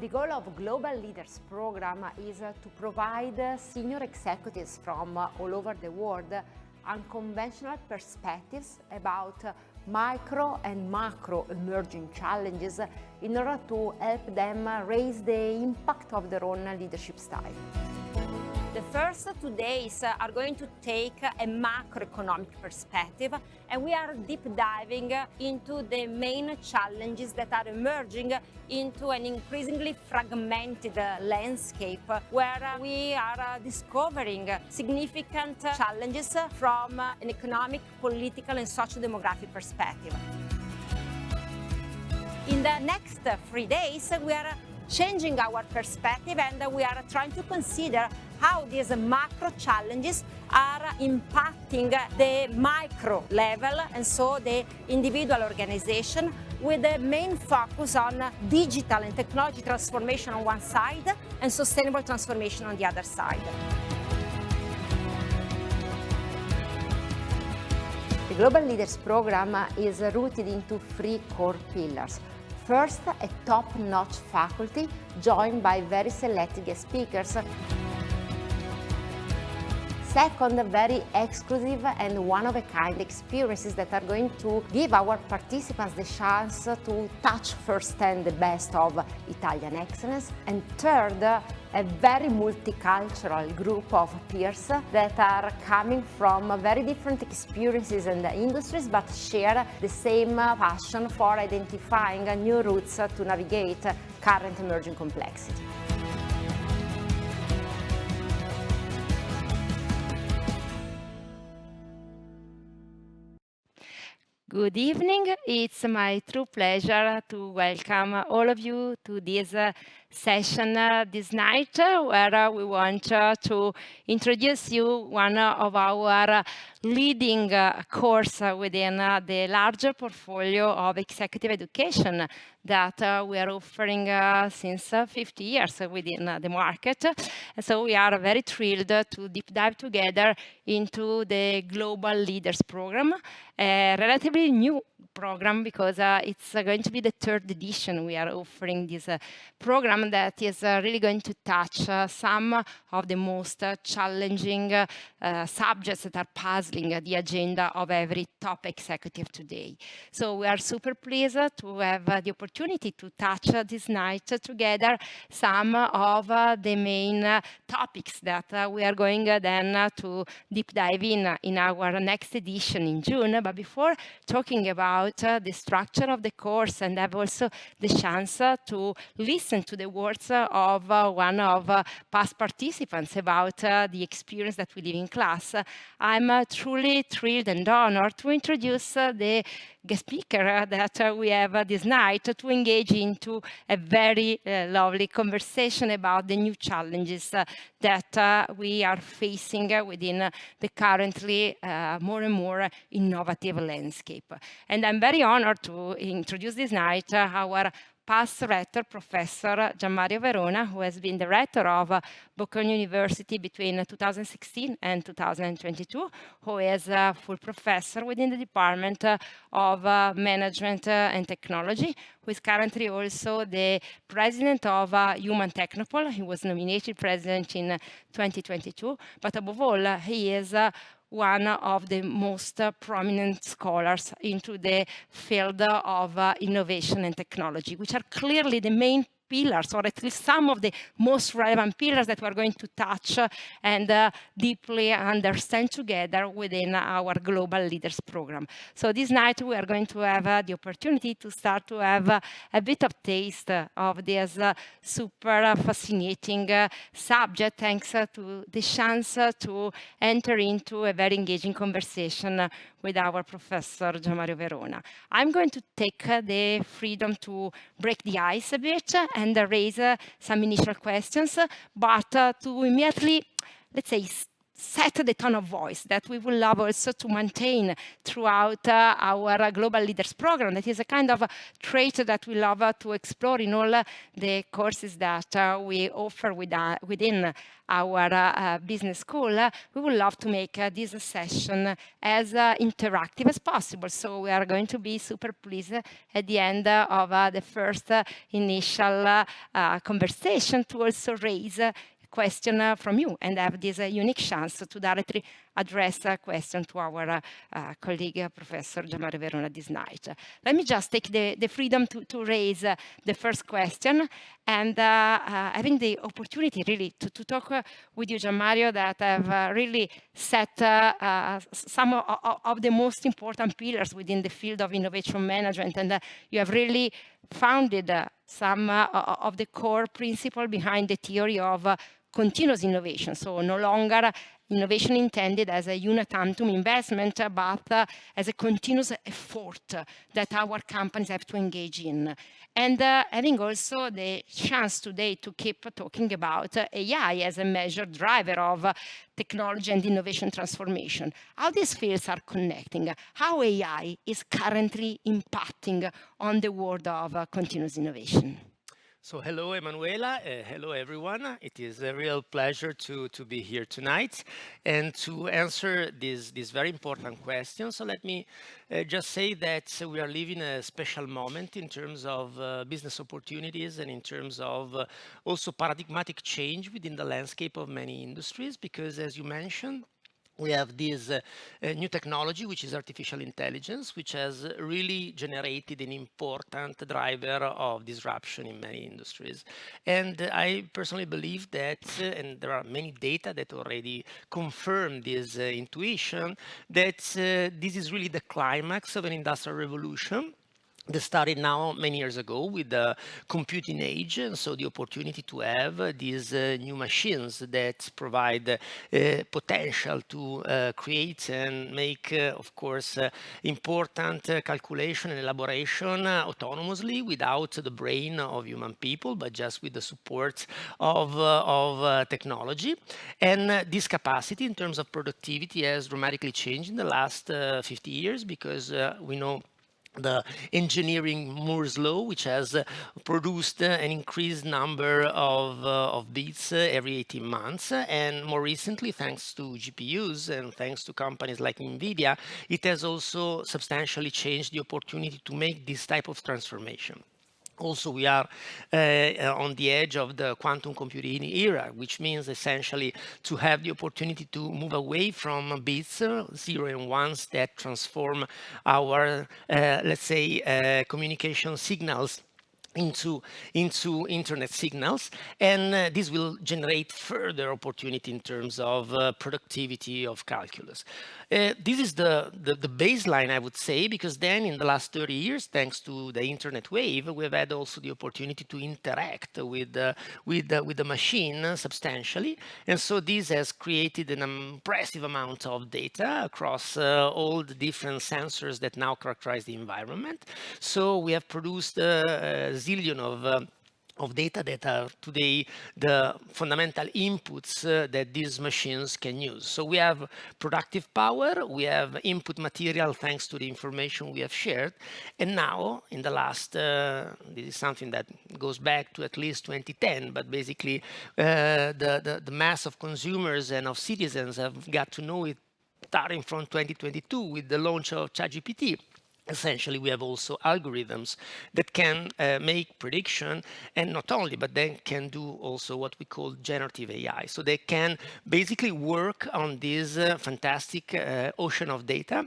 The goal of Global Leaders Program is to provide senior executives from all over the world unconventional perspectives about micro and macro emerging challenges in order to help them raise the impact of their own leadership style. The first 2 days are going to take a macroeconomic perspective, and we are deep diving into the main challenges that are emerging into an increasingly fragmented landscape where we are discovering significant challenges from an economic, political, and socio-demographic perspective. In the next 3 days, we are changing our perspective and we are trying to consider how these macro challenges are impacting the micro level, and so the individual organization, with the main focus on digital and technology transformation on one side and sustainable transformation on the other side. The Global Leaders Program is rooted into 3 core pillars. First, a top-notch faculty joined by very selected guest speakers. Second, very exclusive and one-of-a-kind experiences that are going to give our participants the chance to touch firsthand the best of Italian excellence. And third, a very multicultural group of peers that are coming from very different experiences and industries, but share the same passion for identifying new routes to navigate current emerging complexity. Good evening. It's my true pleasure to welcome all of you to this session this night, where we want to introduce you one of our leading course within the larger portfolio of executive education that we are offering since 50 years within the market. And so we are very thrilled to deep dive together into the Global Leaders Program, a relatively new program because it's going to be the 3rd edition we are offering this program that is really going to touch some of the most challenging subjects that are puzzling the agenda of every top executive today. So we are super pleased to have the opportunity to touch this night together some of the main topics that we are going then to deep dive in our next edition in June. But before talking about the structure of the course and have also the chance to listen to the words of one of past participants about the experience that we live in class, I'm truly thrilled and honored to introduce the guest speaker that we have this night to engage into a very lovely conversation about the new challenges that we are facing within the currently more and more innovative landscape. And I'm very honored to introduce this night our past rector, Professor Gianmario Verona, who has been the rector of Bocconi University between 2016 and 2022, who is a full professor within the Department of Management and Technology, who is currently also the president of Human Technopole. He was nominated president in 2022, but above all, he is one of the most prominent scholars into the field of innovation and technology, which are clearly the main pillars, or at least some of the most relevant pillars that we're going to touch and deeply understand together within our Global Leaders Program. So this night we are going to have the opportunity to start to have a bit of taste of this super fascinating subject, thanks to the chance to enter into a very engaging conversation with our Professor Gianmario Verona. I'm going to take the freedom to break the ice a bit and raise some initial questions, but to immediately, let's say, set the tone of voice that we would love also to maintain throughout our Global Leaders Program. That is a kind of a trait that we love to explore in all the courses that we offer within our business school. We would love to make this session as interactive as possible. So we are going to be super pleased at the end of the first initial conversation to also raise question from you and have this unique chance to directly address a question to our colleague, Professor Gianmario Verona, this night. Let me just take the freedom to raise the first question, and having the opportunity really to talk with you, Gianmario, that have really set some of the most important pillars within the field of innovation management, and you have really founded some of the core principles behind the theory of continuous innovation. So no longer innovation intended as a una tantum investment, but as a continuous effort that our companies have to engage in. And having also the chance today to keep talking about AI as a major driver of technology and innovation transformation. How these fields are connecting, how AI is currently impacting on the world of continuous innovation. So hello, Emanuela. Hello, everyone. It is a real pleasure to be here tonight and to answer this very important question. So let me just say that we are living a special moment in terms of business opportunities and in terms of also paradigmatic change within the landscape of many industries, because as you mentioned, we have this new technology, which is artificial intelligence, which has really generated an important driver of disruption in many industries. And I personally believe that, and there are many data that already confirm this intuition, that this is really the climax of an industrial revolution that started now many years ago with the computing age, and so the opportunity to have these new machines that provide potential to create and make, of course, important calculation and elaboration autonomously without the brain of human people, but just with the support of technology. And this capacity in terms of productivity has dramatically changed in the last 50 years, because we know the engineering Moore's law, which has produced an increased number of bits every 18 months. And more recently, thanks to GPUs and thanks to companies like NVIDIA, it has also substantially changed the opportunity to make this type of transformation. Also, we are on the edge of the quantum computing era, which means essentially to have the opportunity to move away from bits, 0 and 1s, that transform our, let's say, communication signals into internet signals, and this will generate further opportunity in terms of productivity of calculus. This is the baseline, I would say, because then in the last 30 years, thanks to the internet wave, we've had also the opportunity to interact with the machine substantially, and so this has created an impressive amount of data across all the different sensors that now characterize the environment. So we have produced zillion of data that are today the fundamental inputs that these machines can use. So we have productive power, we have input material thanks to the information we have shared, and now in the last, this is something that goes back to at least 2010, but basically the mass of consumers and of citizens have got to know it starting from 2022 with the launch of ChatGPT. Essentially, we have also algorithms that can make prediction, and not only, but then can do also what we call generative AI. So they can basically work on this fantastic ocean of data,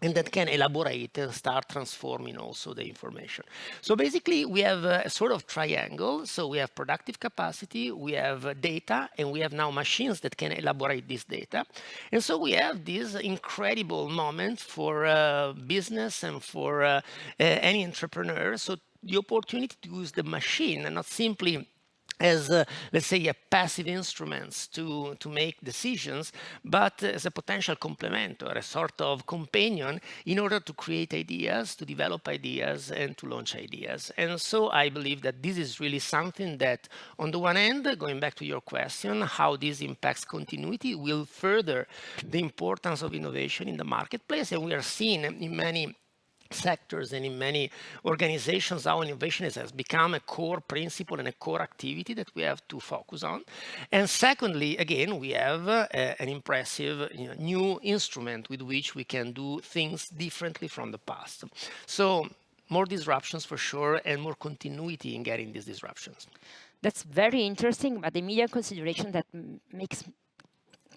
and that can elaborate and start transforming also the information. So basically, we have a sort of triangle. So we have productive capacity, we have data, and we have now machines that can elaborate this data. And so we have this incredible moment for business and for any entrepreneur. So the opportunity to use the machine and not simply as, let's say, a passive instruments to make decisions, but as a potential complement or a sort of companion in order to create ideas, to develop ideas, and to launch ideas. And so I believe that this is really something that, on the one hand, going back to your question, how this impacts continuity, will further the importance of innovation in the marketplace. And we are seeing in many sectors and in many organizations how innovation has become a core principle and a core activity that we have to focus on. And secondly, again, we have an impressive new instrument with which we can do things differently from the past. So more disruptions for sure, and more continuity in getting these disruptions. That's very interesting, but the immediate consideration that makes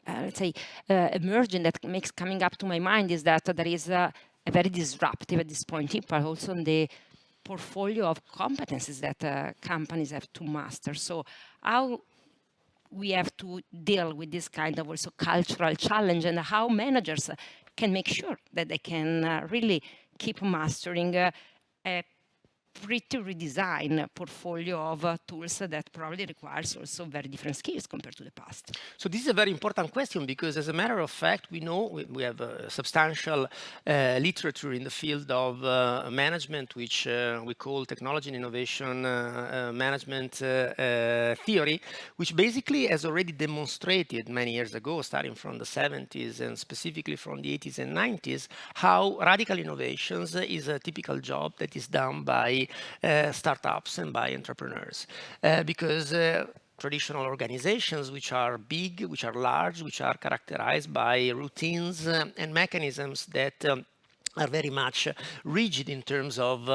let's say, emerging, that makes coming up to my mind, is that there is a very disruptive at this point, but also in the portfolio of competencies that companies have to master. So how we have to deal with this kind of also cultural challenge, and how managers can make sure that they can really keep mastering a pretty redesign portfolio of tools that probably requires also very different skills compared to the past. So this is a very important question, because as a matter of fact, we know we have substantial literature in the field of management, which we call technology and innovation management theory, which basically has already demonstrated many years ago, starting from the 70s and specifically from the 80s and 90s, how radical innovations is a typical job that is done by startups and by entrepreneurs, because traditional organizations, which are big, which are large, which are characterized by routines and mechanisms that are very much rigid in terms of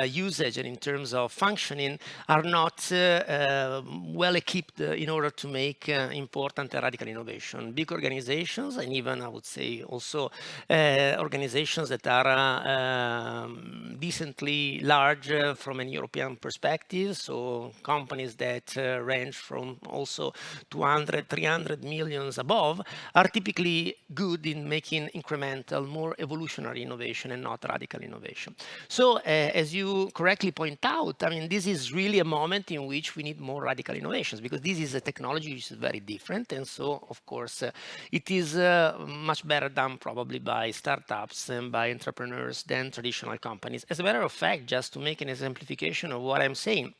usage and in terms of functioning, are not well equipped in order to make important and radical innovation. Big organizations, and even I would say also organizations that are decently large from an European perspective, so companies that range from also 200, 300 millions above, are typically good in making incremental, more evolutionary innovation and not radical innovation. So as you correctly point out, I mean, this is really a moment in which we need more radical innovations, because this is a technology which is very different. And so, of course, it is much better done probably by startups and by entrepreneurs than traditional companies. As a matter of fact, just to make an exemplification of what I'm saying,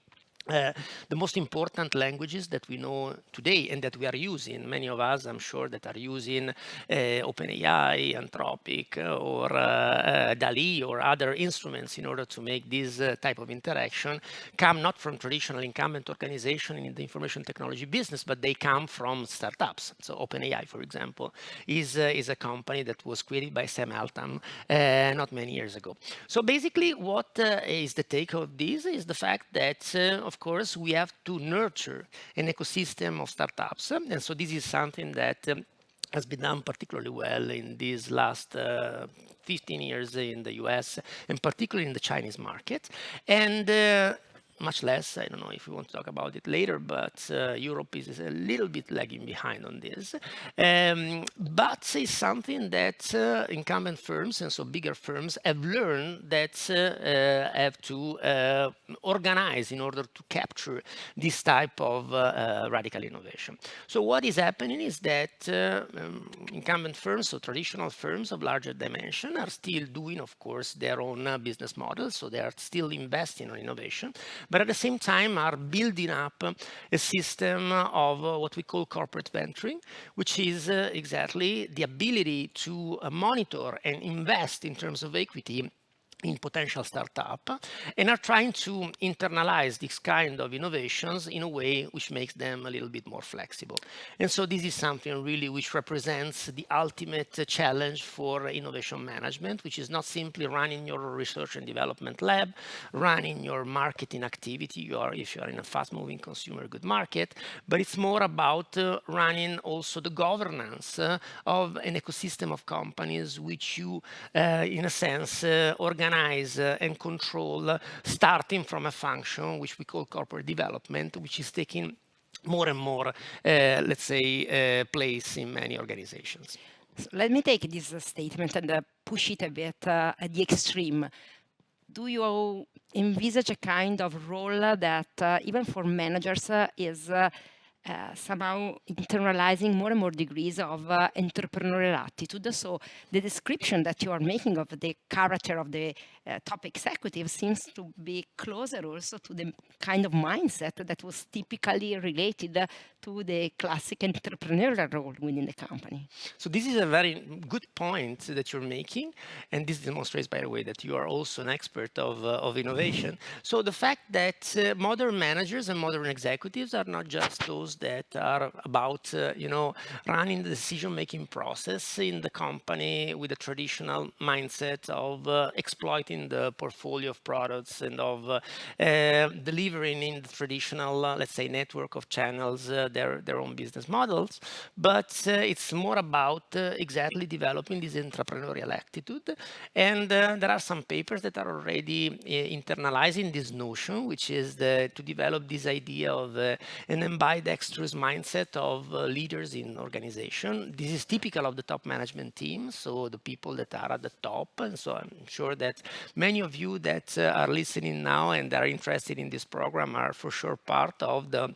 the most important languages that we know today and that we are using, many of us, I'm sure, that are using OpenAI, Anthropic, or DALI, or other instruments in order to make this type of interaction, come not from traditional incumbent organization in the information technology business, but they come from startups. So OpenAI, for example, is a company that was created by Sam Altman not many years ago. So basically, what is the take of this is the fact that, of course, we have to nurture an ecosystem of startups. And so this is something that has been done particularly well in these last 15 years in the US, and particularly in the Chinese market. And much less, I don't know if we want to talk about it later, but Europe is a little bit lagging behind on this. But it's something that incumbent firms, and so bigger firms, have learned that have to organize in order to capture this type of radical innovation. So what is happening is that incumbent firms, so traditional firms of larger dimension, are still doing, of course, their own business models. So they are still investing on innovation, but at the same time are building up a system of what we call corporate venturing, which is exactly the ability to monitor and invest in terms of equity in potential startup, and are trying to internalize this kind of innovations in a way which makes them a little bit more flexible. And so this is something really which represents the ultimate challenge for innovation management, which is not simply running your research and development lab, running your marketing activity, if you are in a fast-moving consumer good market, but it's more about running also the governance of an ecosystem of companies which you, in a sense, organize and control, starting from a function which we call corporate development, which is taking more and more, let's say, place in many organizations. So let me take this statement and push it a bit at the extreme. do you envisage a kind of role that even for managers is somehow internalizing more and more degrees of entrepreneurial attitude? So the description that you are making of the character of the top executive seems to be closer also to the kind of mindset that was typically related to the classic entrepreneurial role within the company. So this is a very good point that you're making, and this demonstrates, by the way, that you are also an expert of innovation. So the fact that modern managers and modern executives are not just those that are about, running the decision-making process in the company with a traditional mindset of exploiting the portfolio of products and of delivering in the traditional, let's say, network of channels their own business models. But it's more about exactly developing this entrepreneurial attitude. And there are some papers that are already internalizing this notion, which is to develop this idea of an ambidextrous mindset of leaders in organization. This is typical of the top management team, so the people that are at the top. And so I'm sure that many of you that are listening now and are interested in this program are for sure part of the,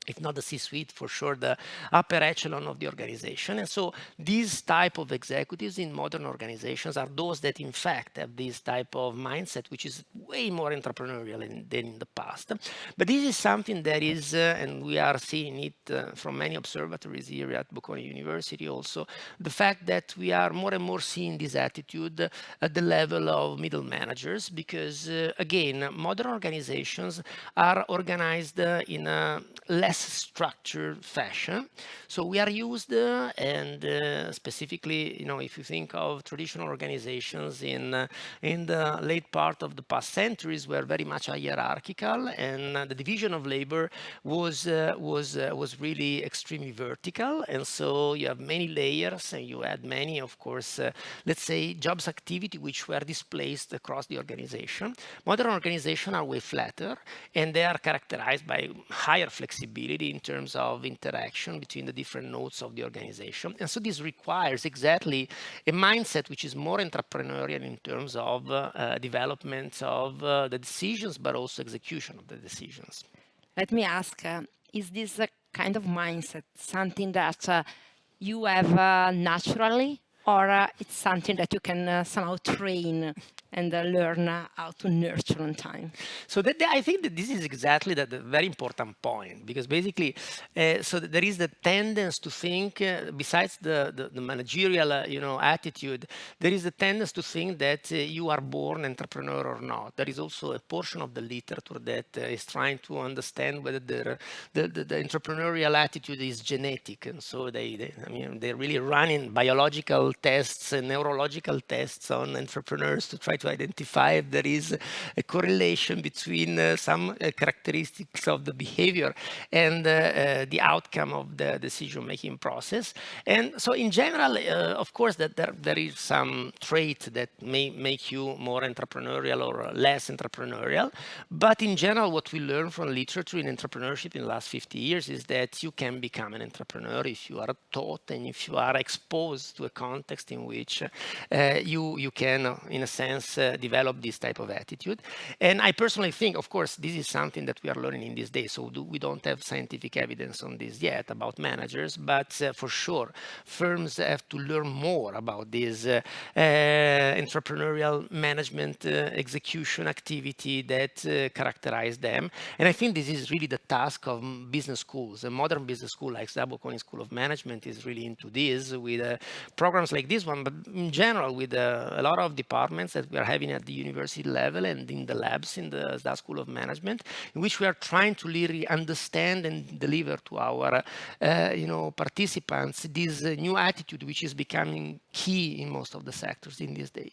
if not the C-suite, for sure the upper echelon of the organization. And so these type of executives in modern organizations are those that in fact have this type of mindset, which is way more entrepreneurial than in the past. But this is something that is, and we are seeing it from many observatories here at Bocconi University also, the fact that we are more and more seeing this attitude at the level of middle managers, because again, modern organizations are organized in a less structured fashion. So we are used, and specifically, if you think of traditional organizations in the late part of the past centuries, were very much hierarchical, and the division of labor was really extremely vertical. And so you have many layers, and you had many, of course, let's say, jobs activity which were displaced across the organization. Modern organizations are way flatter, and they are characterized by higher flexibility in terms of interaction between the different nodes of the organization. And so this requires exactly a mindset which is more entrepreneurial in terms of development of the decisions, but also execution of the decisions. Let me ask, is this a kind of mindset something that you have naturally, or it's something that you can somehow train and learn how to nurture on time? So I think that this is exactly the very important point, because basically, so there is the tendency to think, besides the managerial, attitude, there is a tendency to think that you are born entrepreneur or not. There is also a portion of the literature that is trying to understand whether the entrepreneurial attitude is genetic, and so they're really running biological tests and neurological tests on entrepreneurs to try to identify if there is a correlation between some characteristics of the behavior and the outcome of the decision-making process. And so in general, of course, that there is some trait that may make you more entrepreneurial or less entrepreneurial. But in general, what we learn from literature in entrepreneurship in the last 50 years is that you can become an entrepreneur if you are taught and if you are exposed to a context in which you can, in a sense, develop this type of attitude. And I personally think, of course, this is something that we are learning in these days. So we don't have scientific evidence on this yet about managers, but for sure, firms have to learn more about this entrepreneurial management execution activity that characterize them. And I think this is really the task of business schools. A modern business school like SDA Bocconi School of Management is really into this with programs like this one, but in general with a lot of departments that we are having at the university level and in the labs in the SDA School of Management, in which we are trying to really understand and deliver to our participants this new attitude, which is becoming key in most of the sectors in this day.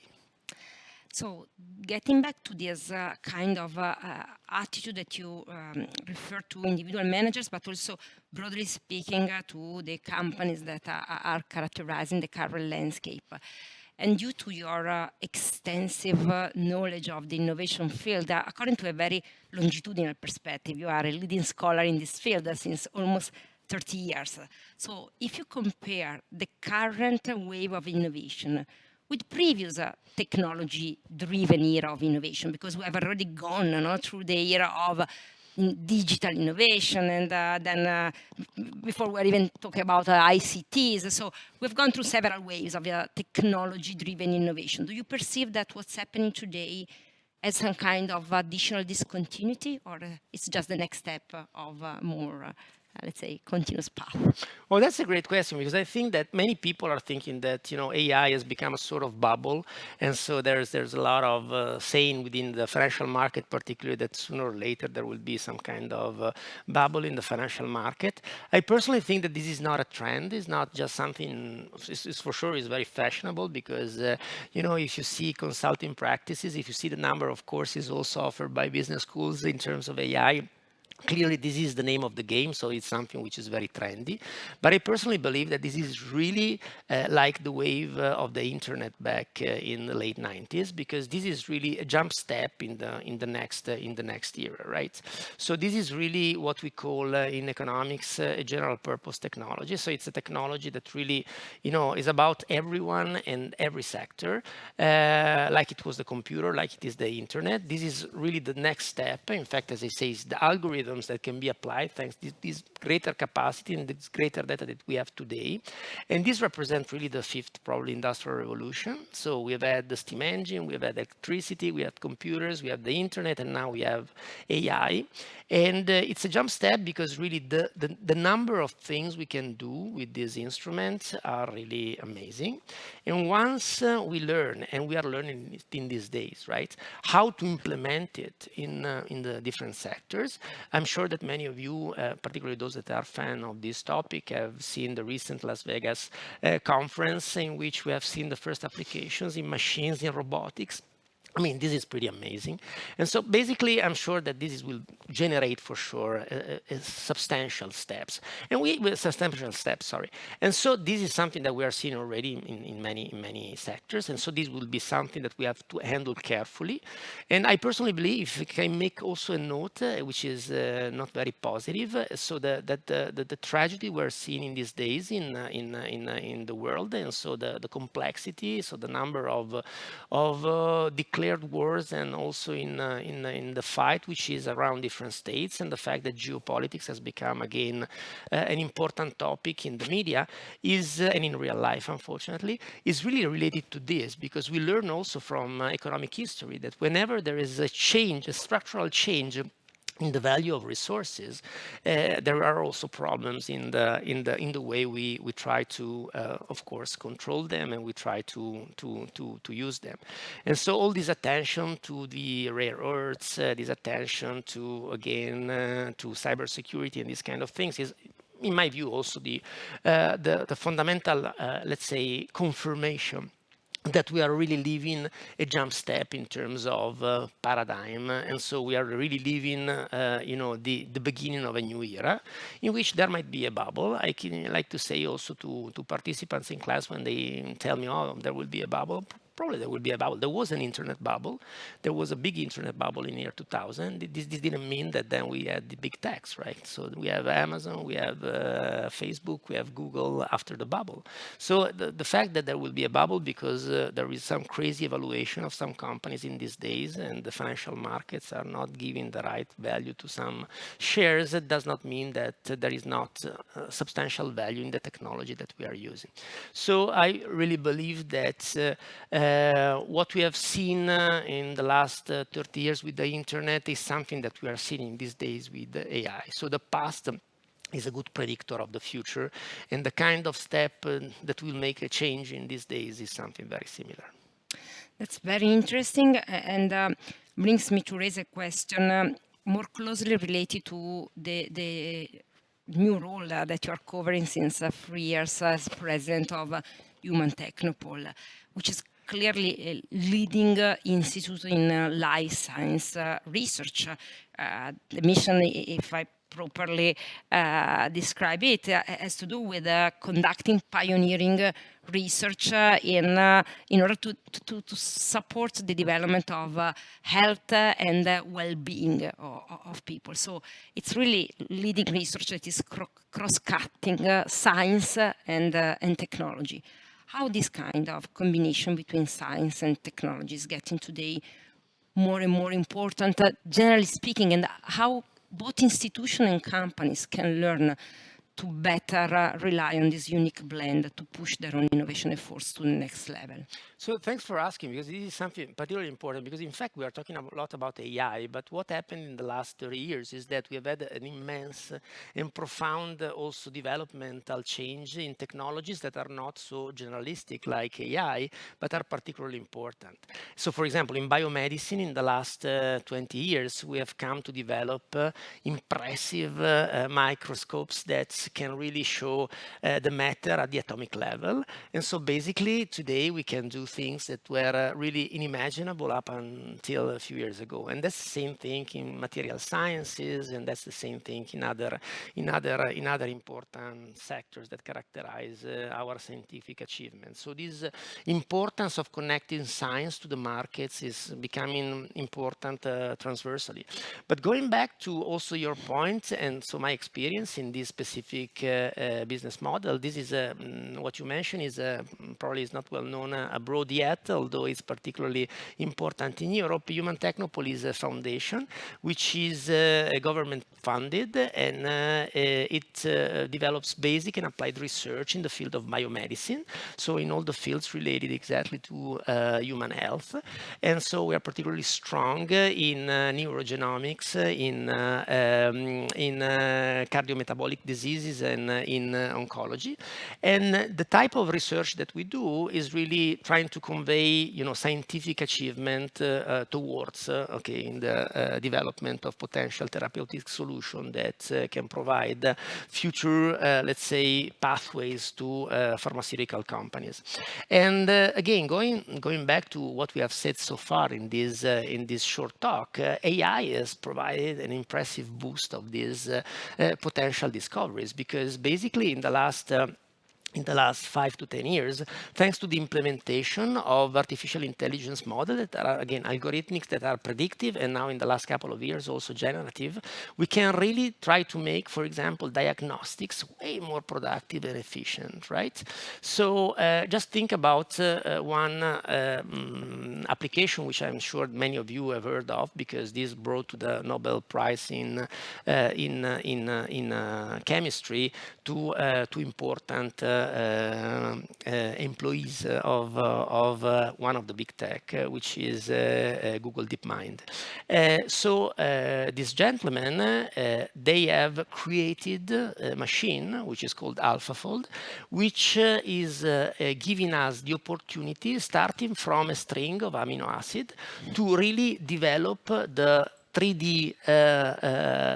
So getting back to this kind of attitude that you refer to individual managers, but also broadly speaking to the companies that are characterizing the current landscape. And due to your extensive knowledge of the innovation field, according to a very longitudinal perspective, you are a leading scholar in this field since almost 30 years. So if you compare the current wave of innovation with previous technology-driven era of innovation, because we have already gone through the era of digital innovation, and then before we're even talking about ICTs. So we've gone through several waves of technology-driven innovation. Do you perceive that what's happening today as some kind of additional discontinuity, or it's just the next step of more let's say, continuous path? Well, that's a great question, because I think that many people are thinking that, AI has become a sort of bubble. And so there's a lot of saying within the financial market, particularly, that sooner or later there will be some kind of bubble in the financial market. I personally think that this is not a trend. It's not just something, it's for sure is very fashionable, because, if you see consulting practices, if you see the number of courses also offered by business schools in terms of AI, clearly, this is the name of the game, so it's something which is very trendy. But I personally believe that this is really like the wave of the internet back in the late 90s, because this is really a jump step in the next era, right? So this is really what we call in economics a general purpose technology. So it's a technology that really, is about everyone and every sector, like it was the computer, like it is the internet. This is really the next step. In fact, as I say, it's the algorithm that can be applied thanks to this greater capacity and this greater data that we have today. And this represents really the fifth, probably, industrial revolution. So we've had the steam engine, we've had electricity, we had computers, we have the internet, and now we have AI. And it's a jump step, because really the number of things we can do with these instruments are really amazing. And once we learn, and we are learning it in these days, right, how to implement it in the different sectors. I'm sure that many of you, particularly those that are fan of this topic, have seen the recent Las Vegas conference, in which we have seen the first applications in machines, in robotics. I mean, this is pretty amazing. And so basically, I'm sure that this will generate for sure substantial steps. And substantial steps, sorry. And so this is something that we are seeing already in many sectors. And so this will be something that we have to handle carefully. And I personally believe, if I can make also a note, which is not very positive, so that the tragedy we're seeing in these days in the world, and so the complexity, so the number of declared wars, and also in the fight which is around different states, and the fact that geopolitics has become again an important topic in the media and in real life, unfortunately, is really related to this, because we learn also from economic history that whenever there is a change, a structural change in the value of resources, there are also problems in the way we try to, of course, control them, and we try to use them. And so all this attention to the rare earths, this attention to, again, to cybersecurity and these kind of things is, in my view, also the fundamental, let's say, confirmation that we are really living a jump step in terms of paradigm. And so we are really living, the beginning of a new era in which there might be a bubble. I can like to say also to participants in class, when they tell me, oh, there will be a bubble, probably there will be a bubble. There was an internet bubble. There was a big internet bubble in the year 2000. This didn't mean that then we had the big techs, right? So we have Amazon, we have Facebook, we have Google after the bubble. So the fact that there will be a bubble because there is some crazy evaluation of some companies in these days, and the financial markets are not giving the right value to some shares, it does not mean that there is not substantial value in the technology that we are using. So I really believe that what we have seen in the last 30 years with the internet is something that we are seeing these days with the AI. So the past is a good predictor of the future, and the kind of step that will make a change in these days is something very similar. That's very interesting, and brings me to raise a question more closely related to the new role that you are covering since 3 years as president of Human Technopole, which is clearly a leading institute in life science research. The mission, if I properly describe it, has to do with conducting pioneering research in order to support the development of health and well-being of people. So it's really leading research that is cross-cutting science and technology. how this kind of combination between science and technology is getting today more and more important, generally speaking, and how both institutions and companies can learn to better rely on this unique blend to push their own innovation efforts to the next level. So thanks for asking, because this is something particularly important, because in fact we are talking a lot about AI, but what happened in the last 30 years is that we have had an immense and profound also developmental change in technologies that are not so generalistic like AI, but are particularly important. So for example, in biomedicine, in the last 20 years, we have come to develop impressive microscopes that can really show the matter at the atomic level. And so basically today we can do things that were really unimaginable up until a few years ago. And that's the same thing in material sciences, and that's the same thing in other important sectors that characterize our scientific achievements. So this importance of connecting science to the markets is becoming important transversally. But going back to also your point, and so my experience in this specific business model, this is what you mentioned is probably is not well known abroad yet, although it's particularly important in Europe. Human Technopole is a foundation which is government funded, and it develops basic and applied research in the field of biomedicine, so in all the fields related exactly to human health. And so we are particularly strong in neurogenomics, in cardiometabolic diseases, and in oncology. And the type of research that we do is really trying to convey, scientific achievement towards, in the development of potential therapeutic solution that can provide future, let's say, pathways to pharmaceutical companies. And again, going back to what we have said so far in this short talk, AI has provided an impressive boost of these potential discoveries, because basically in the last 5 to 10 years, thanks to the implementation of artificial intelligence models that are, again, algorithmics that are predictive, and now in the last couple of years also generative, we can really try to make, for example, diagnostics way more productive and efficient, right? So just think about one application which I'm sure many of you have heard of, because this brought to the Nobel Prize in chemistry to important employees of one of the big tech, which is Google DeepMind. So these gentlemen, they have created a machine which is called AlphaFold, which is giving us the opportunity, starting from a string of amino acid, to really develop the 3D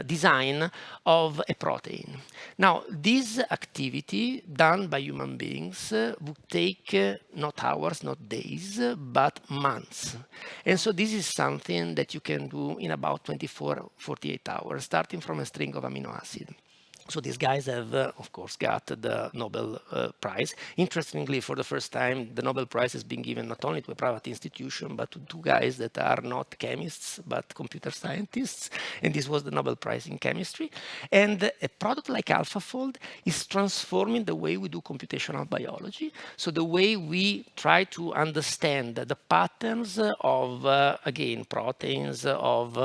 design of a protein. Now, this activity done by human beings would take not hours, not days, but months. And so this is something that you can do in about 24, 48 hours, starting from a string of amino acid. So these guys have, of course, got the Nobel Prize. Interestingly, for the first time, the Nobel Prize has been given not only to a private institution, but to two guys that are not chemists, but computer scientists. And this was the Nobel Prize in chemistry. And a product like AlphaFold is transforming the way we do computational biology. So the way we try to understand the patterns of, again, proteins, of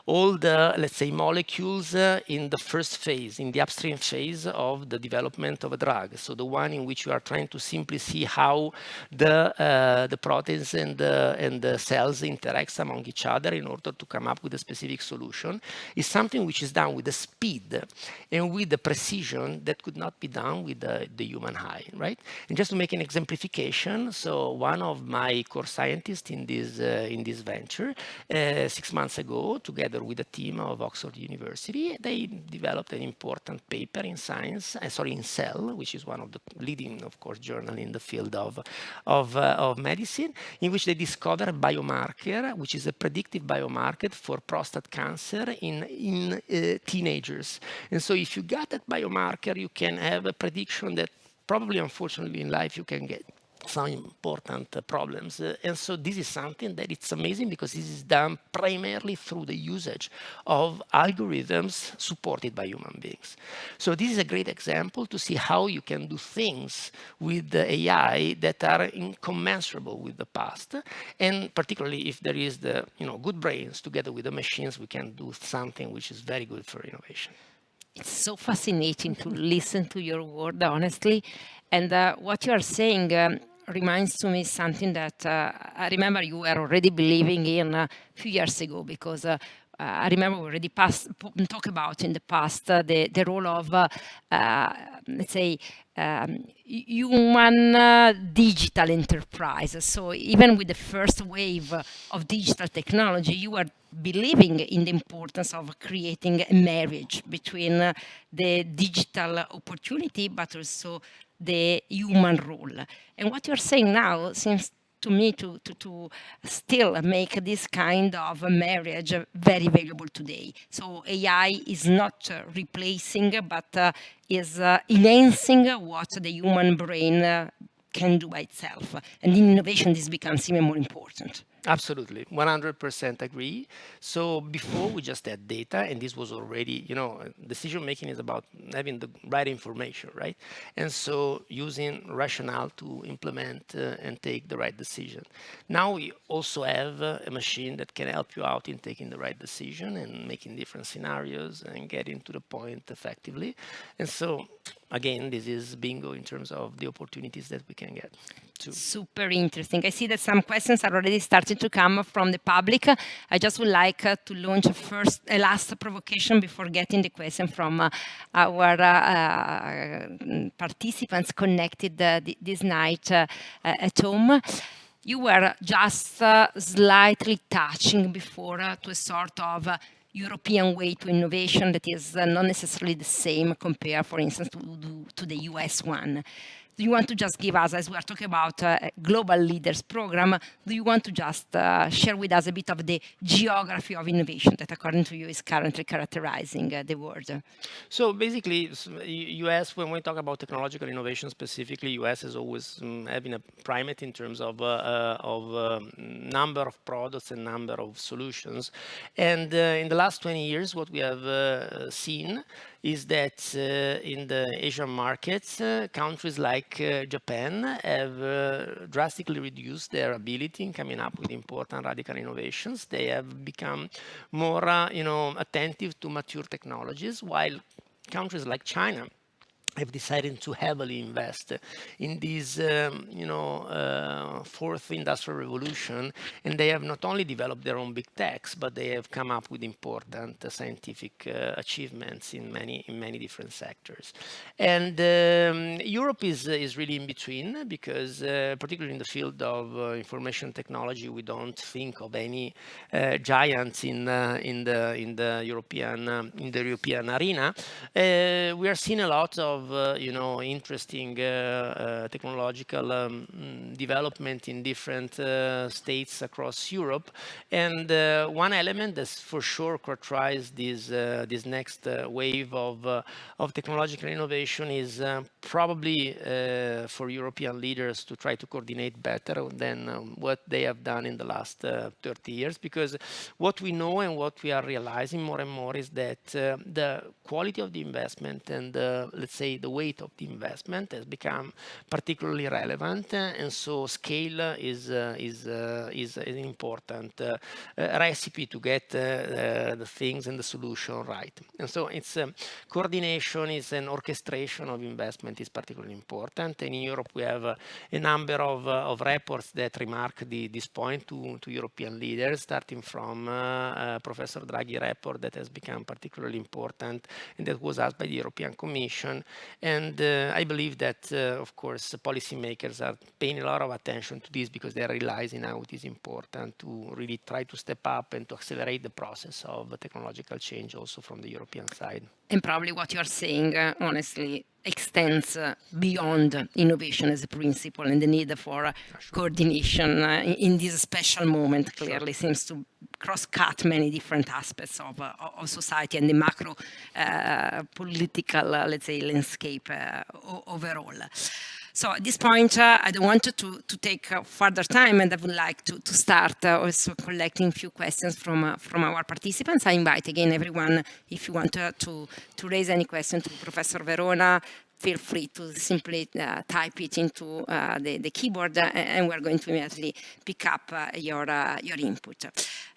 all the, let's say, molecules in the first phase, in the upstream phase of the development of a drug. So the one in which you are trying to simply see how the proteins and the cells interact among each other in order to come up with a specific solution, is something which is done with the speed and with the precision that could not be done with the human eye, right? And just to make an exemplification, so one of my core scientists in this venture, 6 months ago, together with a team of Oxford University, they developed an important paper in Science, in Cell, which is one of the leading, of course, journal in the field of medicine, in which they discovered a biomarker, which is a predictive biomarker for prostate cancer in teenagers. And so if you got that biomarker, you can have a prediction that probably, unfortunately, in life you can get some important problems. And so this is something that it's amazing because this is done primarily through the usage of algorithms supported by human beings. So this is a great example to see how you can do things with the AI that are incommensurable with the past. And particularly if there is the good brains together with the machines, we can do something which is very good for innovation. It's so fascinating to listen to your word, honestly. And what you are saying reminds to me something that I remember you were already believing in a few years ago, because I remember we already talked about in the past the role of, let's say, human digital enterprise. So even with the first wave of digital technology, you were believing in the importance of creating a marriage between the digital opportunity, but also the human role. And what you're saying now seems to me to still make this kind of a marriage very valuable today. So AI is not replacing, but is enhancing what the human brain can do by itself. And in innovation, this becomes even more important. Absolutely, 100% agree. So before we just had data, and this was already, decision making is about having the right information, right? And so using rationale to implement and take the right decision. Now we also have a machine that can help you out in taking the right decision and making different scenarios and getting to the point effectively. And so again, this is bingo in terms of the opportunities that we can get. Super interesting. I see that some questions are already starting to come from the public. I just would like to launch a last provocation before getting the question from our participants connected this night at home. You were just slightly touching before to a sort of European way to innovation that is not necessarily the same compared, for instance, to the US one. Do you want to just give us, as we are talking about a Global Leaders Program, do you want to just share with us a bit of the geography of innovation that, according to you, is currently characterizing the world? So basically, US, when we talk about technological innovation specifically, US is always having a primate in terms of number of products and number of solutions. And in the last 20 years, what we have seen is that in the Asian markets, countries like Japan have drastically reduced their ability in coming up with important radical innovations. They have become more, attentive to mature technologies, while countries like China have decided to heavily invest in this, fourth industrial revolution, and they have not only developed their own big techs, but they have come up with important scientific achievements in many different sectors. And Europe is really in between, because particularly in the field of information technology, we don't think of any giants in the European arena. We are seeing a lot of interesting technological development in different states across Europe, and one element that's for sure characterized this next wave of technological innovation is probably for European leaders to try to coordinate better than what they have done in the last 30 years, because what we know and what we are realizing more and more is that the quality of the investment and let's say the weight of the investment has become particularly relevant, and so scale is an important recipe to get the things and the solution right. And so it's coordination, is an orchestration of investment is particularly important. And in Europe we have a number of reports that remark this point to European leaders, starting from Professor Draghi report that has become particularly important and that was asked by the European Commission. And I believe that, of course, policymakers are paying a lot of attention to this, because they are realizing how it is important to really try to step up and to accelerate the process of technological change also from the European side. And probably what you're saying, honestly, extends beyond innovation as a principle, and the need for coordination in this special moment clearly seems to cross-cut many different aspects of society and the macro political, let's say, landscape overall. So at this point, I don't want to take further time, and I would like to start also collecting a few questions from our participants. I invite again everyone, if you want to raise any question to Professor Verona, feel free to simply type it into the keyboard, and we're going to immediately pick up your input.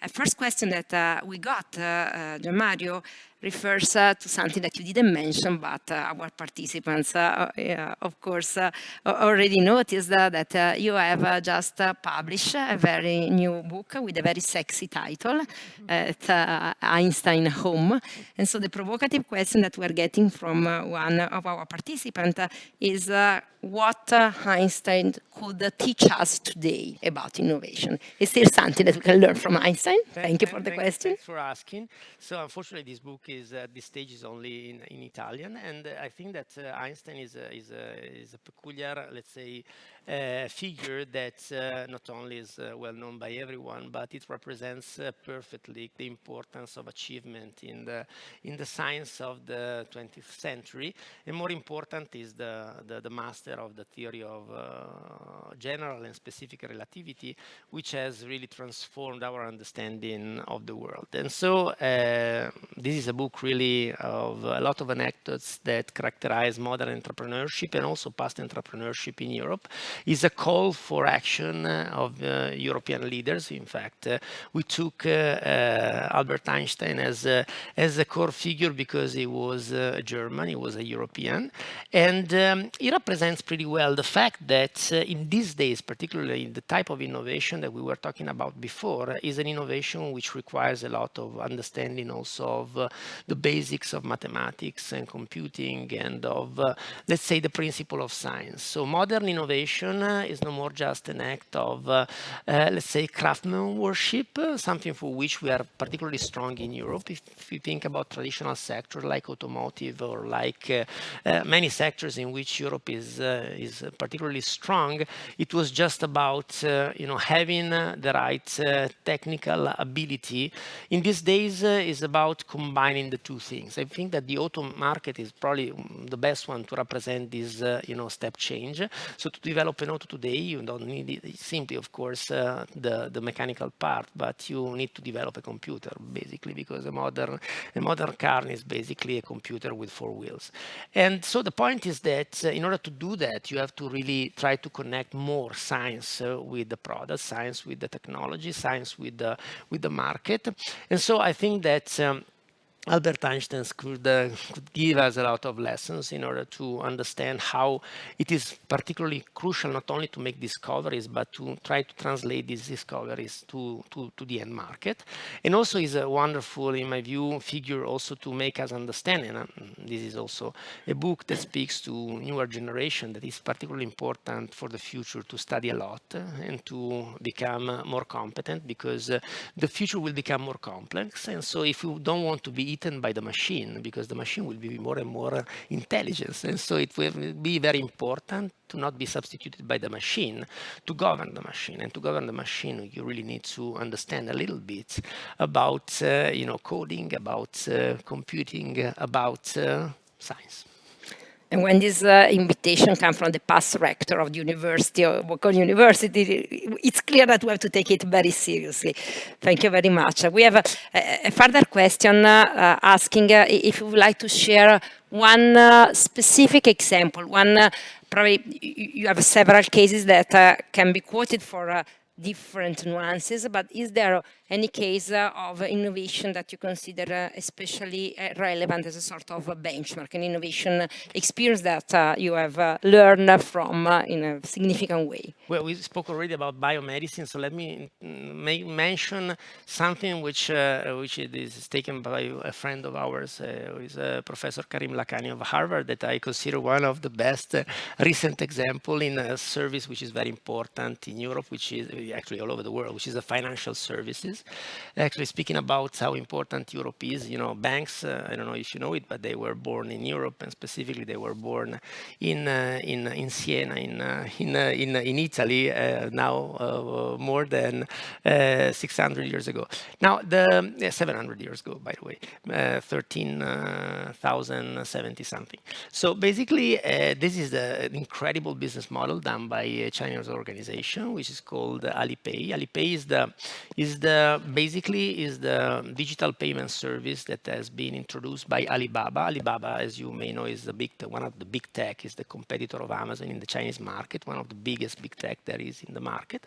First question that we got, Gian Mario, refers to something that you didn't mention, but our participants, of course, already noticed that you have just published a very new book with a very sexy title, Einstein Home. And so the provocative question that we're getting from one of our participants is what Einstein could teach us today about innovation. Is there something that we can learn from Einstein? Thank you for the question. Thanks for asking. So unfortunately, this book is at this stage is only in Italian, and I think that Einstein is a peculiar, let's say, figure that not only is well known by everyone, but it represents perfectly the importance of achievement in the science of the 20th century. And more important is the master of the theory of general and specific relativity, which has really transformed our understanding of the world. And so this is a book really of a lot of anecdotes that characterize modern entrepreneurship and also past entrepreneurship in Europe. Is a call for action of European leaders. In fact, we took Albert Einstein as a core figure because he was German, he was a European, and he represents pretty well the fact that in these days, particularly in the type of innovation that we were talking about before, is an innovation which requires a lot of understanding also of the basics of mathematics and computing and of, let's say, the principle of science. So modern innovation is no more just an act of, let's say, craftsmanship, something for which we are particularly strong in Europe. If you think about traditional sectors like automotive or like many sectors in which Europe is particularly strong, it was just about having the right technical ability. In these days, is about combining the two things. I think that the auto market is probably the best one to represent this step change. So to develop an auto today, you don't need simply, of course, the mechanical part, but you need to develop a computer, basically, because a modern car is basically a computer with 4 wheels. And so the point is that in order to do that, you have to really try to connect more science with the product, science with the technology, science with the market. And so I think that Albert Einstein could give us a lot of lessons in order to understand how it is particularly crucial not only to make discoveries, but to try to translate these discoveries to the end market. And also is a wonderful, in my view, figure also to make us understand. And this is also a book that speaks to newer generation that is particularly important for the future to study a lot and to become more competent, because the future will become more complex. And so if you don't want to be eaten by the machine, because the machine will be more and more intelligent. And so it will be very important to not be substituted by the machine, to govern the machine. And to govern the machine, you really need to understand a little bit about coding, about computing, about science. And when this invitation comes from the past rector of the University of Bocconi University, it's clear that we have to take it very seriously. Thank you very much. We have a further question asking if you would like to share one specific example. Probably you have several cases that can be quoted for different nuances, but is there any case of innovation that you consider especially relevant as a sort of a benchmark, an innovation experience that you have learned from in a significant way? Well, we spoke already about biomedicine, so let me mention something which is taken by a friend of ours, who is Professor Karim Lakhani of Harvard, that I consider one of the best recent example in a service which is very important in Europe, which is actually all over the world, which is the financial services. Actually, speaking about how important Europe is, you know, banks, I don't know if you know it, but they were born in Europe, and specifically they were born in Siena, in Italy, now more than 600 years ago. Now, 700 years ago, by the way, 13,070 something. So basically, this is the incredible business model done by a Chinese organization, which is called Alipay. Alipay is the digital payment service that has been introduced by Alibaba. Alibaba, as you may know, is one of the big tech, is the competitor of Amazon in the Chinese market, one of the biggest big tech there is in the market.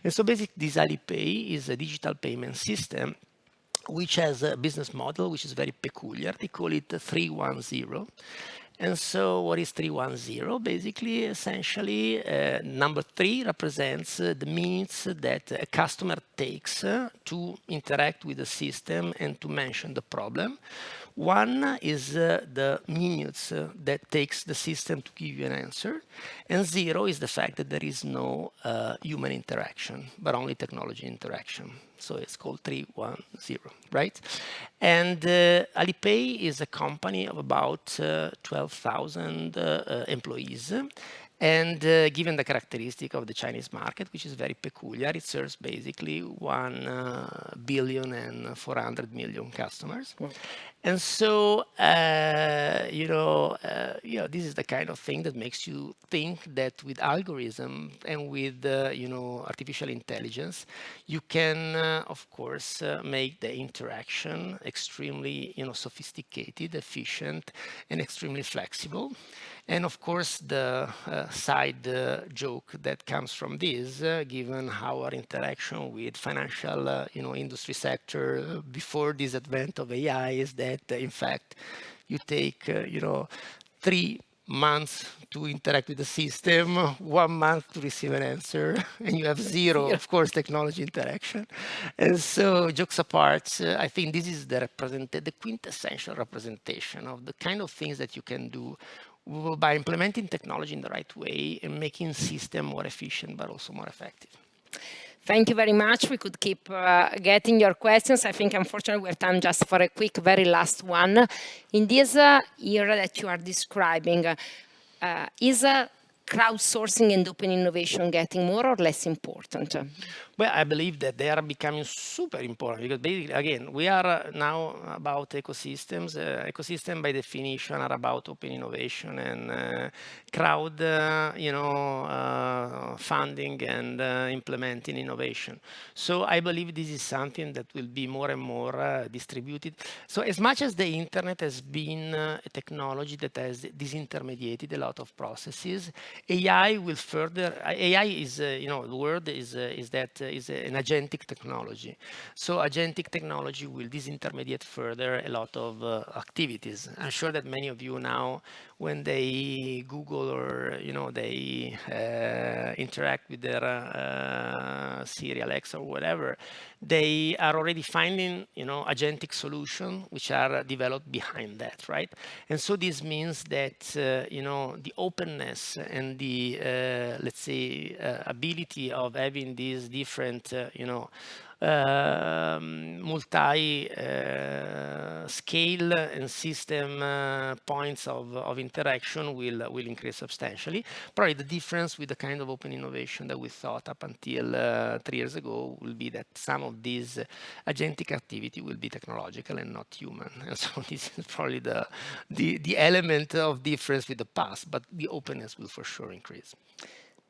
And so basically, this Alipay is a digital payment system which has a business model which is very peculiar. They call it 310. And so what is 310? Basically, essentially, number 3 represents the minutes that a customer takes to interact with the system and to mention the problem. 1 is the minutes that takes the system to give you an answer. And 0 is the fact that there is no human interaction, but only technology interaction. So it's called 310, right? And Alipay is a company of about 12,000 employees. And given the characteristic of the Chinese market, which is very peculiar, it serves basically 1,400,000,000 customers. Wow. And so, this is the kind of thing that makes you think that with algorithm and with, artificial intelligence, you can, of course, make the interaction extremely, sophisticated, efficient, and extremely flexible. And of course, the side joke that comes from this, given our interaction with financial, industry sector before this advent of AI, is that in fact you take, 3 months to interact with the system, 1 month to receive an answer, and you have 0, of course, technology interaction. And so, jokes apart, I think this is the quintessential representation of the kind of things that you can do by implementing technology in the right way and making system more efficient, but also more effective. Thank you very much. We could keep getting your questions. I think, unfortunately, we have time just for a quick, very last one. In this era that you are describing, is crowdsourcing and open innovation getting more or less important? Well, I believe that they are becoming super important because basically, again, we are now about ecosystems. Ecosystem by definition are about open innovation and crowd, funding and implementing innovation. So I believe this is something that will be more and more distributed. So as much as the internet has been a technology that has disintermediated a lot of processes, AI will further. AI is, the word is that is an agentic technology. So agentic technology will disintermediate further a lot of activities. I'm sure that many of you now, when they Google or they interact with their Siri, Alexa, or whatever, they are already finding agentic solutions which are developed behind that, right? And so this means that the openness and the let's say ability of having these different multi-scale and system points of interaction will increase substantially. Probably the difference with the kind of open innovation that we thought up until 3 years ago will be that some of these agentic activity will be technological and not human. And so this is probably the element of difference with the past, but the openness will for sure increase.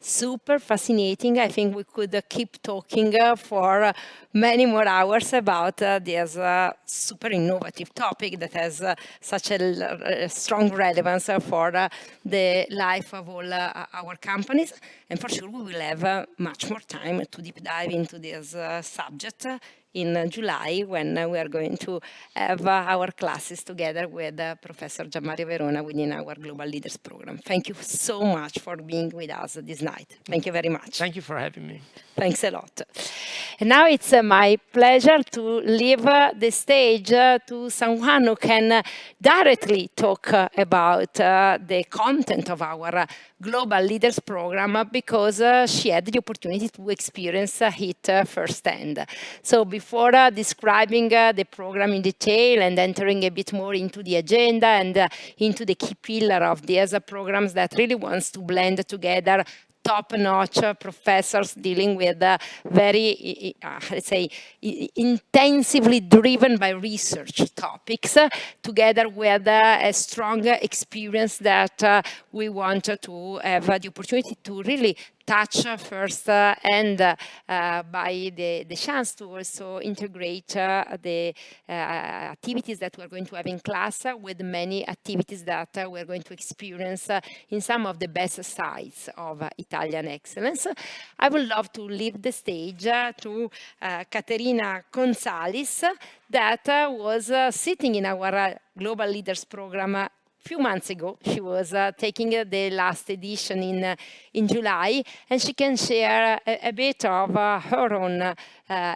Super fascinating. I think we could keep talking for many more hours about this super innovative topic that has such a strong relevance for the life of all our companies. And for sure, we will have much more time to deep dive into this subject in July, when we are going to have our classes together with Professor Gianmario Verona within our Global Leaders Program. Thank you so much for being with us this night. Thank you very much. Thank you for having me. Thanks a lot. And now it's my pleasure to leave the stage to someone who can directly talk about the content of our Global Leaders Program, because she had the opportunity to experience it firsthand. So before describing the program in detail and entering a bit more into the agenda and into the key pillar of these programs that really wants to blend together top-notch professors dealing with very, let's say, intensively driven by research topics, together with a strong experience that we want to have the opportunity to really touch first and by the chance to also integrate the activities that we're going to have in class with many activities that we're going to experience in some of the best sides of Italian excellence. I would love to leave the stage to Caterina Gonzalez, that was sitting in our Global Leaders Program few months ago. She was taking the last edition in July, and she can share a bit of her own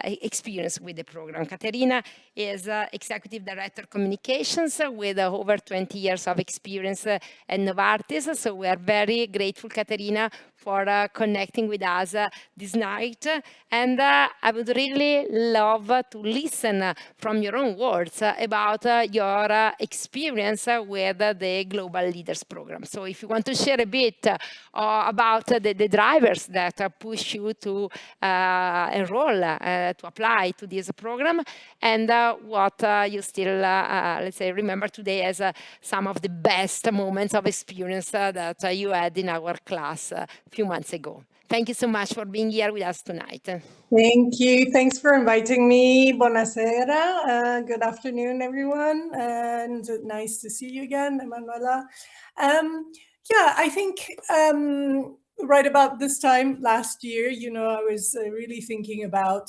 experience with the program. Caterina is Executive Director Communications with over 20 years of experience at Novartis. So we are very grateful, Caterina, for connecting with us this night. And I would really love to listen from your own words about your experience with the Global Leaders Program. So if you want to share a bit about the drivers that push you to enroll, to apply to this program, and what you still, let's say, remember today as some of the best moments of experience that you had in our class a few months ago. Thank you so much for being here with us tonight. Thank you. Thanks for inviting me. Buonasera. Good afternoon, everyone. And nice to see you again, Emanuela. Yeah, I think right about this time last year, I was really thinking about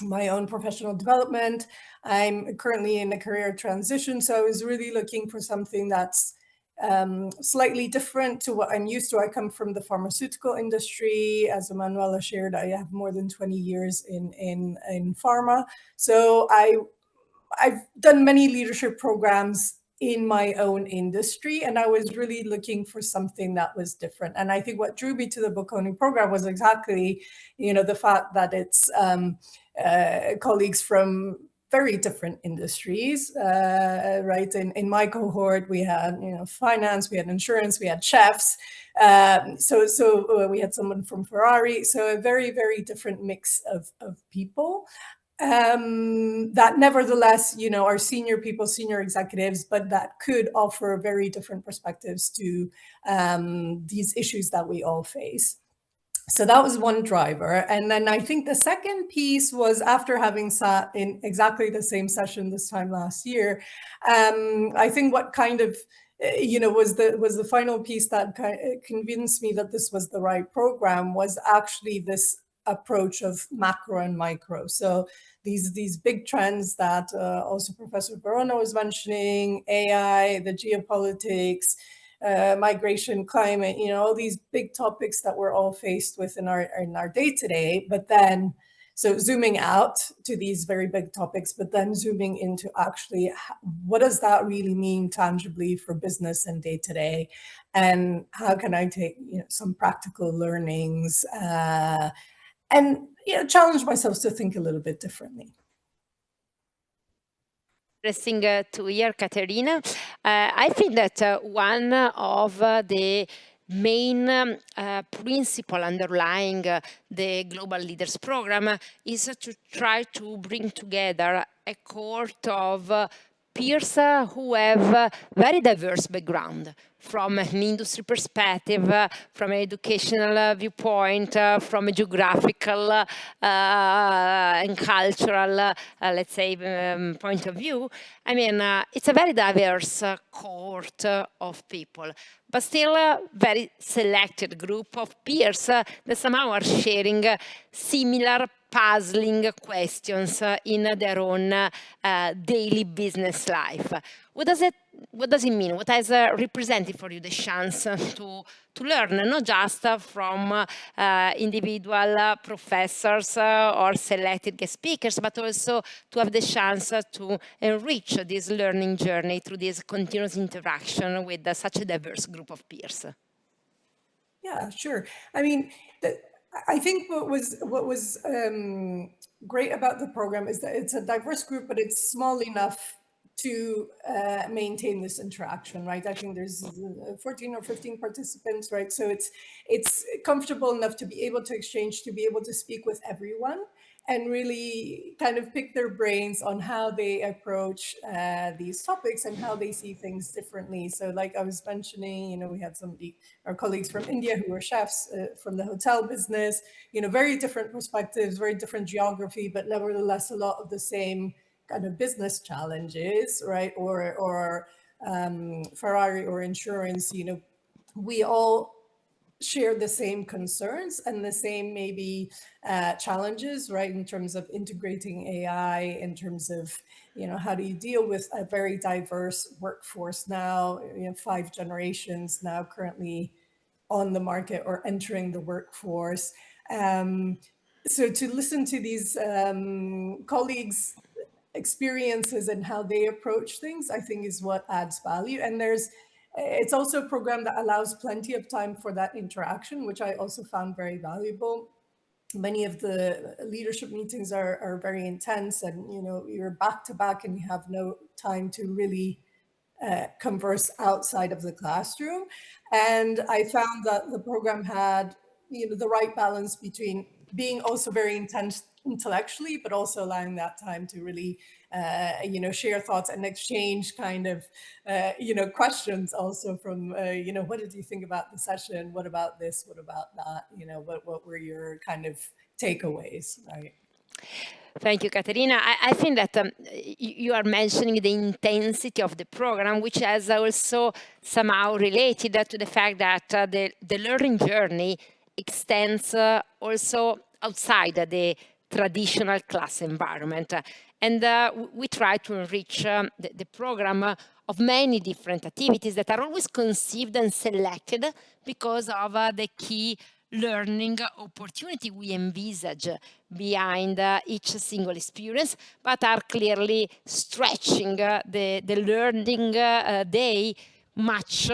my own professional development. I'm currently in a career transition, so I was really looking for something that's slightly different to what I'm used to. I come from the pharmaceutical industry. As Emanuela shared, I have more than 20 years in pharma. So I've done many leadership programs in my own industry, and I was really looking for something that was different. And I think what drew me to the Bocconi program was exactly, the fact that it's colleagues from very different industries, right? In my cohort, we had, finance, we had insurance, we had chefs. So we had someone from Ferrari. So a very, very different mix of people. That nevertheless, are senior people, senior executives, but that could offer very different perspectives to these issues that we all face. So that was one driver. And then I think the second piece was, after having sat in exactly the same session this time last year, I think what kind of was the final piece that kind of convinced me that this was the right program was actually this approach of macro and micro. So these big trends that also Professor Verona was mentioning, AI, the geopolitics, migration, climate, all these big topics that we're all faced with in our day-to-day. But then, so zooming out to these very big topics, but then zooming into actually what does that really mean tangibly for business and day-to-day, and how can I take some practical learnings and challenge myself to think a little bit differently. Interesting to hear, Caterina. I think that one of the main principle underlying the Global Leaders Program is to try to bring together a cohort of peers who have very diverse background, from an industry perspective, from an educational viewpoint, from a geographical and cultural, let's say, point of view. I mean, it's a very diverse cohort of people, but still a very selected group of peers that somehow are sharing similar puzzling questions in their own daily business life. What does it mean? What has represented for you the chance to learn, not just from individual professors or selected guest speakers, but also to have the chance to enrich this learning journey through this continuous interaction with such a diverse group of peers? Yeah, sure. I mean, I think what was great about the program is that it's a diverse group, but it's small enough to maintain this interaction, right? I think there's 14 or 15 participants, right? So it's comfortable enough to be able to exchange, to be able to speak with everyone, and really kind of pick their brains on how they approach these topics and how they see things differently. So like I was mentioning, we had our colleagues from India who were chefs from the hotel business, very different perspectives, very different geography, but nevertheless a lot of the same kind of business challenges, right? Or Ferrari or insurance, we all share the same concerns and the same maybe challenges, right? In terms of integrating AI, in terms of, how do you deal with a very diverse workforce now, 5 generations now currently on the market or entering the workforce. So to listen to these colleagues' experiences and how they approach things, I think is what adds value. And it's also a program that allows plenty of time for that interaction, which I also found very valuable. Many of the leadership meetings are very intense, and you're back to back and you have no time to really converse outside of the classroom. And I found that the program had the right balance between being also very intense intellectually, but also allowing that time to really share thoughts and exchange kind of questions also from what did you think about the session, what about this, what about that, what were your kind of takeaways, right? Thank you, Caterina. I think that you are mentioning the intensity of the program, which has also somehow related to the fact that the learning journey extends also outside the traditional class environment. And we try to enrich the program of many different activities that are always conceived and selected because of the key learning opportunity we envisage behind each single experience, but are clearly stretching the learning day much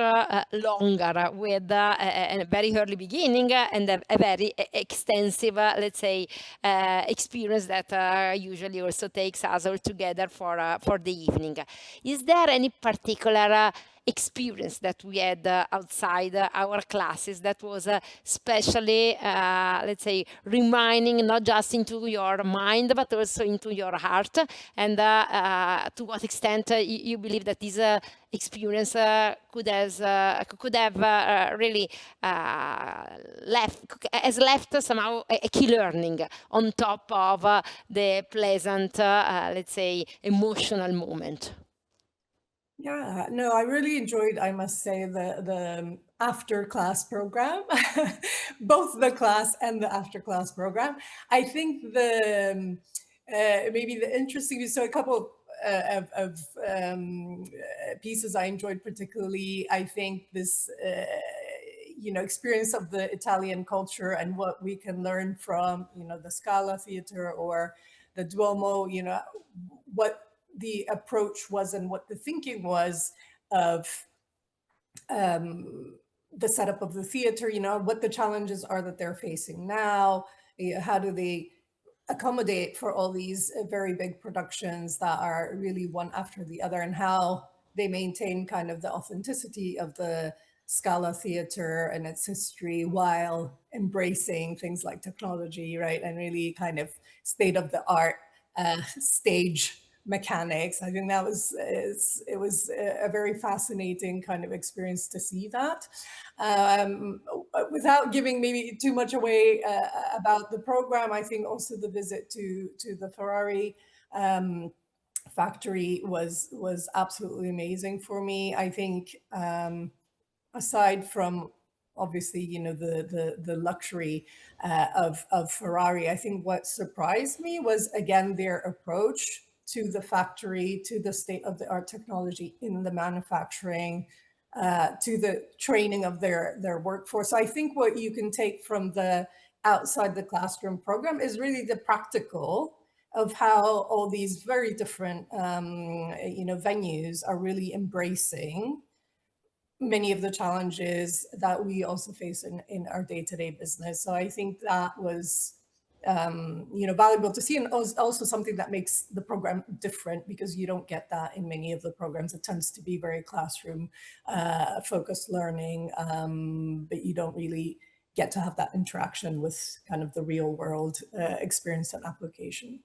longer, with a very early beginning and a very extensive, let's say, experience that usually also takes us all together for the evening. Is there any particular experience that we had outside our classes that was especially, let's say, reminding not just into your mind, but also into your heart? And to what extent you believe that this experience could have really left somehow a key learning on top of the pleasant, let's say, emotional moment? Yeah, no, I really enjoyed, I must say, the after class program, both the class and the after class program. I think maybe the interesting, so a couple of pieces I enjoyed particularly. I think this experience of the Italian culture and what we can learn from the Scala Theater or the Duomo, what the approach was and what the thinking was of the setup of the theater, what the challenges are that they're facing now, how do they accommodate for all these very big productions that are really one after the other, and how they maintain kind of the authenticity of the Scala Theater and its history while embracing things like technology, right? And really kind of state-of-the-art stage mechanics. I think it was a very fascinating kind of experience to see that. Without giving maybe too much away about the program, I think also the visit to the Ferrari factory was absolutely amazing for me. I think aside from obviously, you know, the luxury of Ferrari. I think what surprised me was, again, their approach to the factory, to the state-of-the-art technology in the manufacturing, to the training of their workforce. I think what you can take from the outside the classroom program is really the practical of how all these very different you know, venues are really embracing many of the challenges that we also face in our day-to-day business. So I think that was you know, valuable to see, and also something that makes the program different, because you don't get that in many of the programs. It tends to be very classroom focused learning, but you don't really get to have that interaction with kind of the real world experience and application.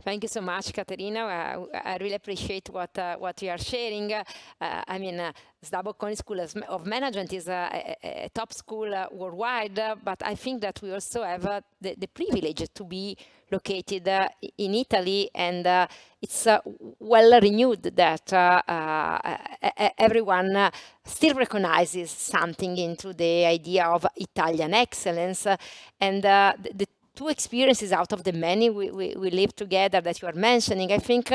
Thank you so much, Caterina. I really appreciate what you are sharing. I mean, SDA Bocconi School of Management is a top school worldwide, but I think that we also have the privilege to be located in Italy, and it's well renewed that everyone still recognizes something into the idea of Italian excellence, and the two experiences out of the many we live together that you are mentioning, I think,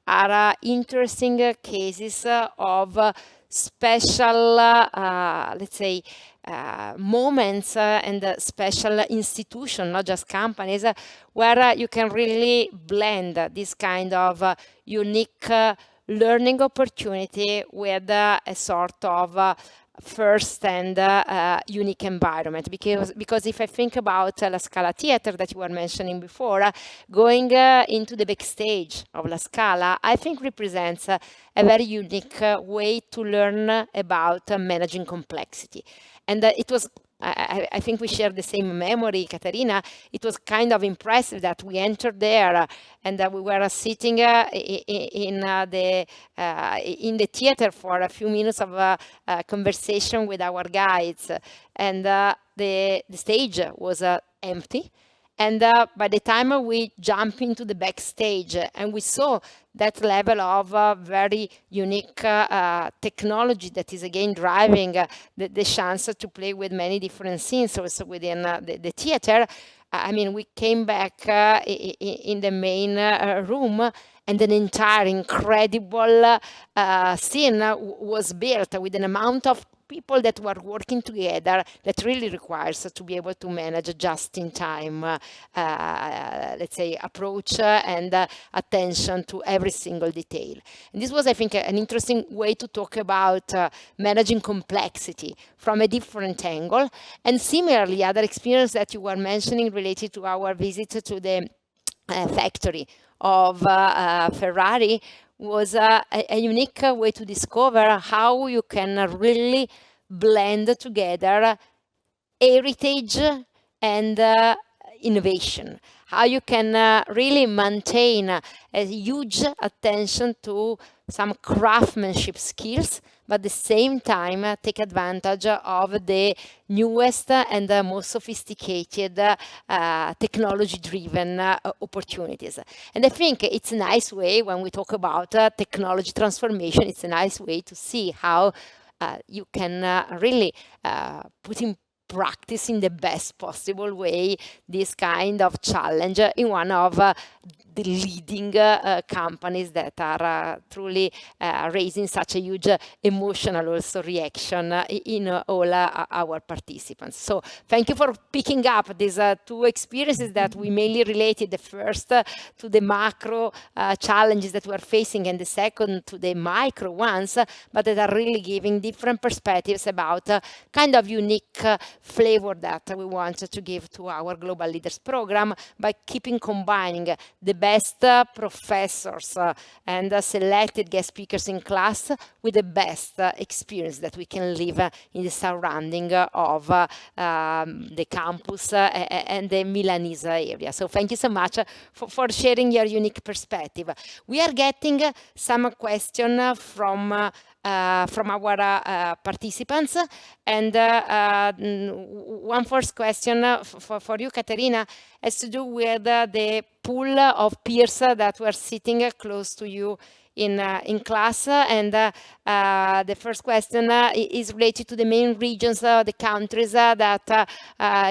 are interesting cases of special, let's say, moments and special institutions, not just companies, where you can really blend this kind of unique learning opportunity with a sort of first and unique environment, because if I think about La Scala Theatre that you were mentioning before, going into the backstage of La Scala, I think represents a very unique way to learn about managing complexity. And it was, I think we share the same memory, Caterina. It was kind of impressive that we entered there and that we were sitting in the theater for a few minutes of conversation with our guides, and the stage was empty. And by the time we jump into the backstage and we saw that level of very unique technology that is again driving the chance to play with many different scenes also within the theater, I mean, we came back in the main room, and an entire incredible scene was built with an amount of people that were working together that really requires to be able to manage just in time, let's say, approach and attention to every single detail. And this was, I think, an interesting way to talk about managing complexity from a different angle. And similarly, other experience that you were mentioning related to our visit to the factory of Ferrari was a unique way to discover how you can really blend together heritage and innovation, how you can really maintain a huge attention to some craftsmanship skills, but at the same time take advantage of the newest and most sophisticated technology-driven opportunities. And I think it's a nice way, when we talk about technology transformation, it's a nice way to see how you can really put in practice in the best possible way this kind of challenge in one of the leading companies that are truly raising such a huge emotional also reaction in all our participants. So thank you for picking up these two experiences that we mainly related, the first to the macro challenges that we're facing, and the second to the micro ones, but that are really giving different perspectives about kind of unique flavor that we want to give to our Global Leaders program by combining the best professors and selected guest speakers in class with the best experience that we can live in the surrounding of the campus and the Milanese area. So thank you so much for sharing your unique perspective. We are getting some questions from our participants, and one first question for you, Caterina, has to do with the pool of peers that were sitting close to you in class. And the first question is related to the main regions, the countries that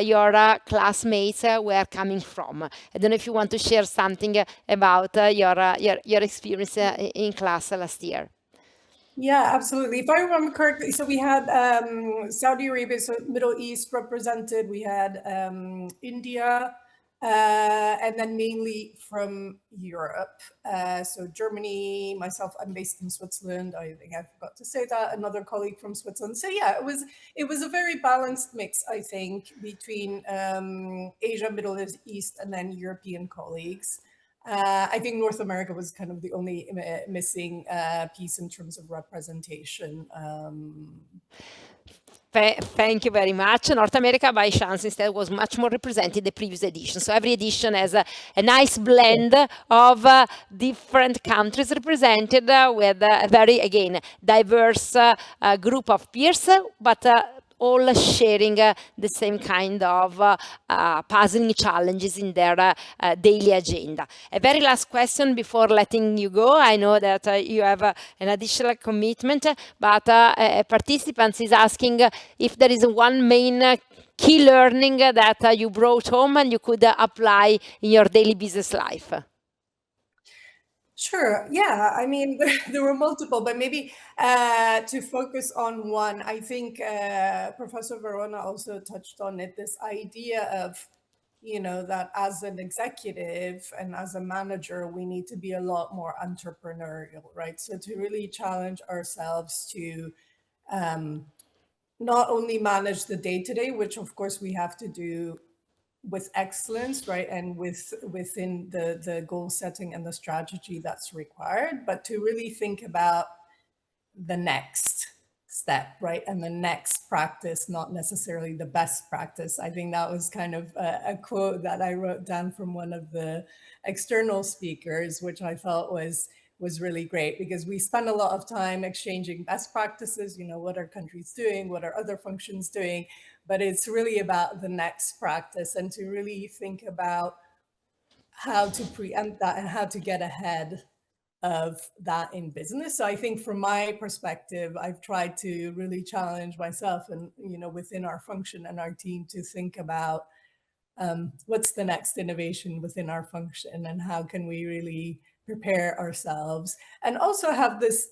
your classmates were coming from. I don't know if you want to share something about your experience in class last year. Yeah, absolutely. If I remember correctly, so we had Saudi Arabia, so Middle East represented. We had India, and then mainly from Europe. So Germany, myself, I'm based in Switzerland. I think I forgot to say that. Another colleague from Switzerland. So yeah, it was a very balanced mix, I think, between Asia, Middle East, and then European colleagues. I think North America was kind of the only missing piece in terms of representation. Thank you very much. North America, by chance, instead was much more represented the previous edition. So every edition has a nice blend of different countries represented with a very, again, diverse group of peers, but all sharing the same kind of puzzling challenges in their daily agenda. A very last question before letting you go. I know that you have an additional commitment, but a participant is asking if there is one main key learning that you brought home and you could apply in your daily business life. Sure. Yeah. I mean, there were multiple, but maybe to focus on one, I think Professor Verona also touched on it, this idea of, that as an executive and as a manager, we need to be a lot more entrepreneurial, right? So to really challenge ourselves to not only manage the day-to-day, which of course we have to do with excellence, right, and within the goal setting and the strategy that's required, but to really think about the next step, right, and the next practice, not necessarily the best practice. I think that was kind of a quote that I wrote down from one of the external speakers, which I thought was really great, because we spend a lot of time exchanging best practices, what are countries doing, what are other functions doing, but it's really about the next practice and to really think about how to preempt that and how to get ahead of that in business. So I think from my perspective, I've tried to really challenge myself and, within our function and our team to think about what's the next innovation within our function and how can we really prepare ourselves, and also have this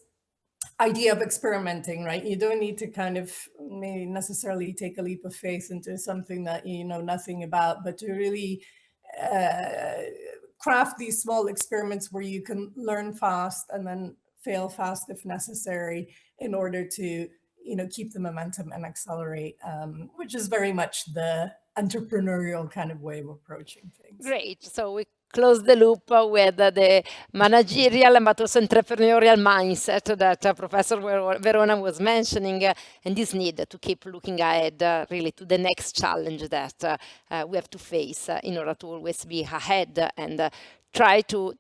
idea of experimenting, right? You don't need to kind of maybe necessarily take a leap of faith into something that you know nothing about, but to really craft these small experiments where you can learn fast and then fail fast if necessary in order to keep the momentum and accelerate, which is very much the entrepreneurial kind of way of approaching things. Great. So we close the loop with the managerial but also entrepreneurial mindset that Professor Verona was mentioning, and this need to keep looking ahead really to the next challenge that we have to face in order to always be ahead and try to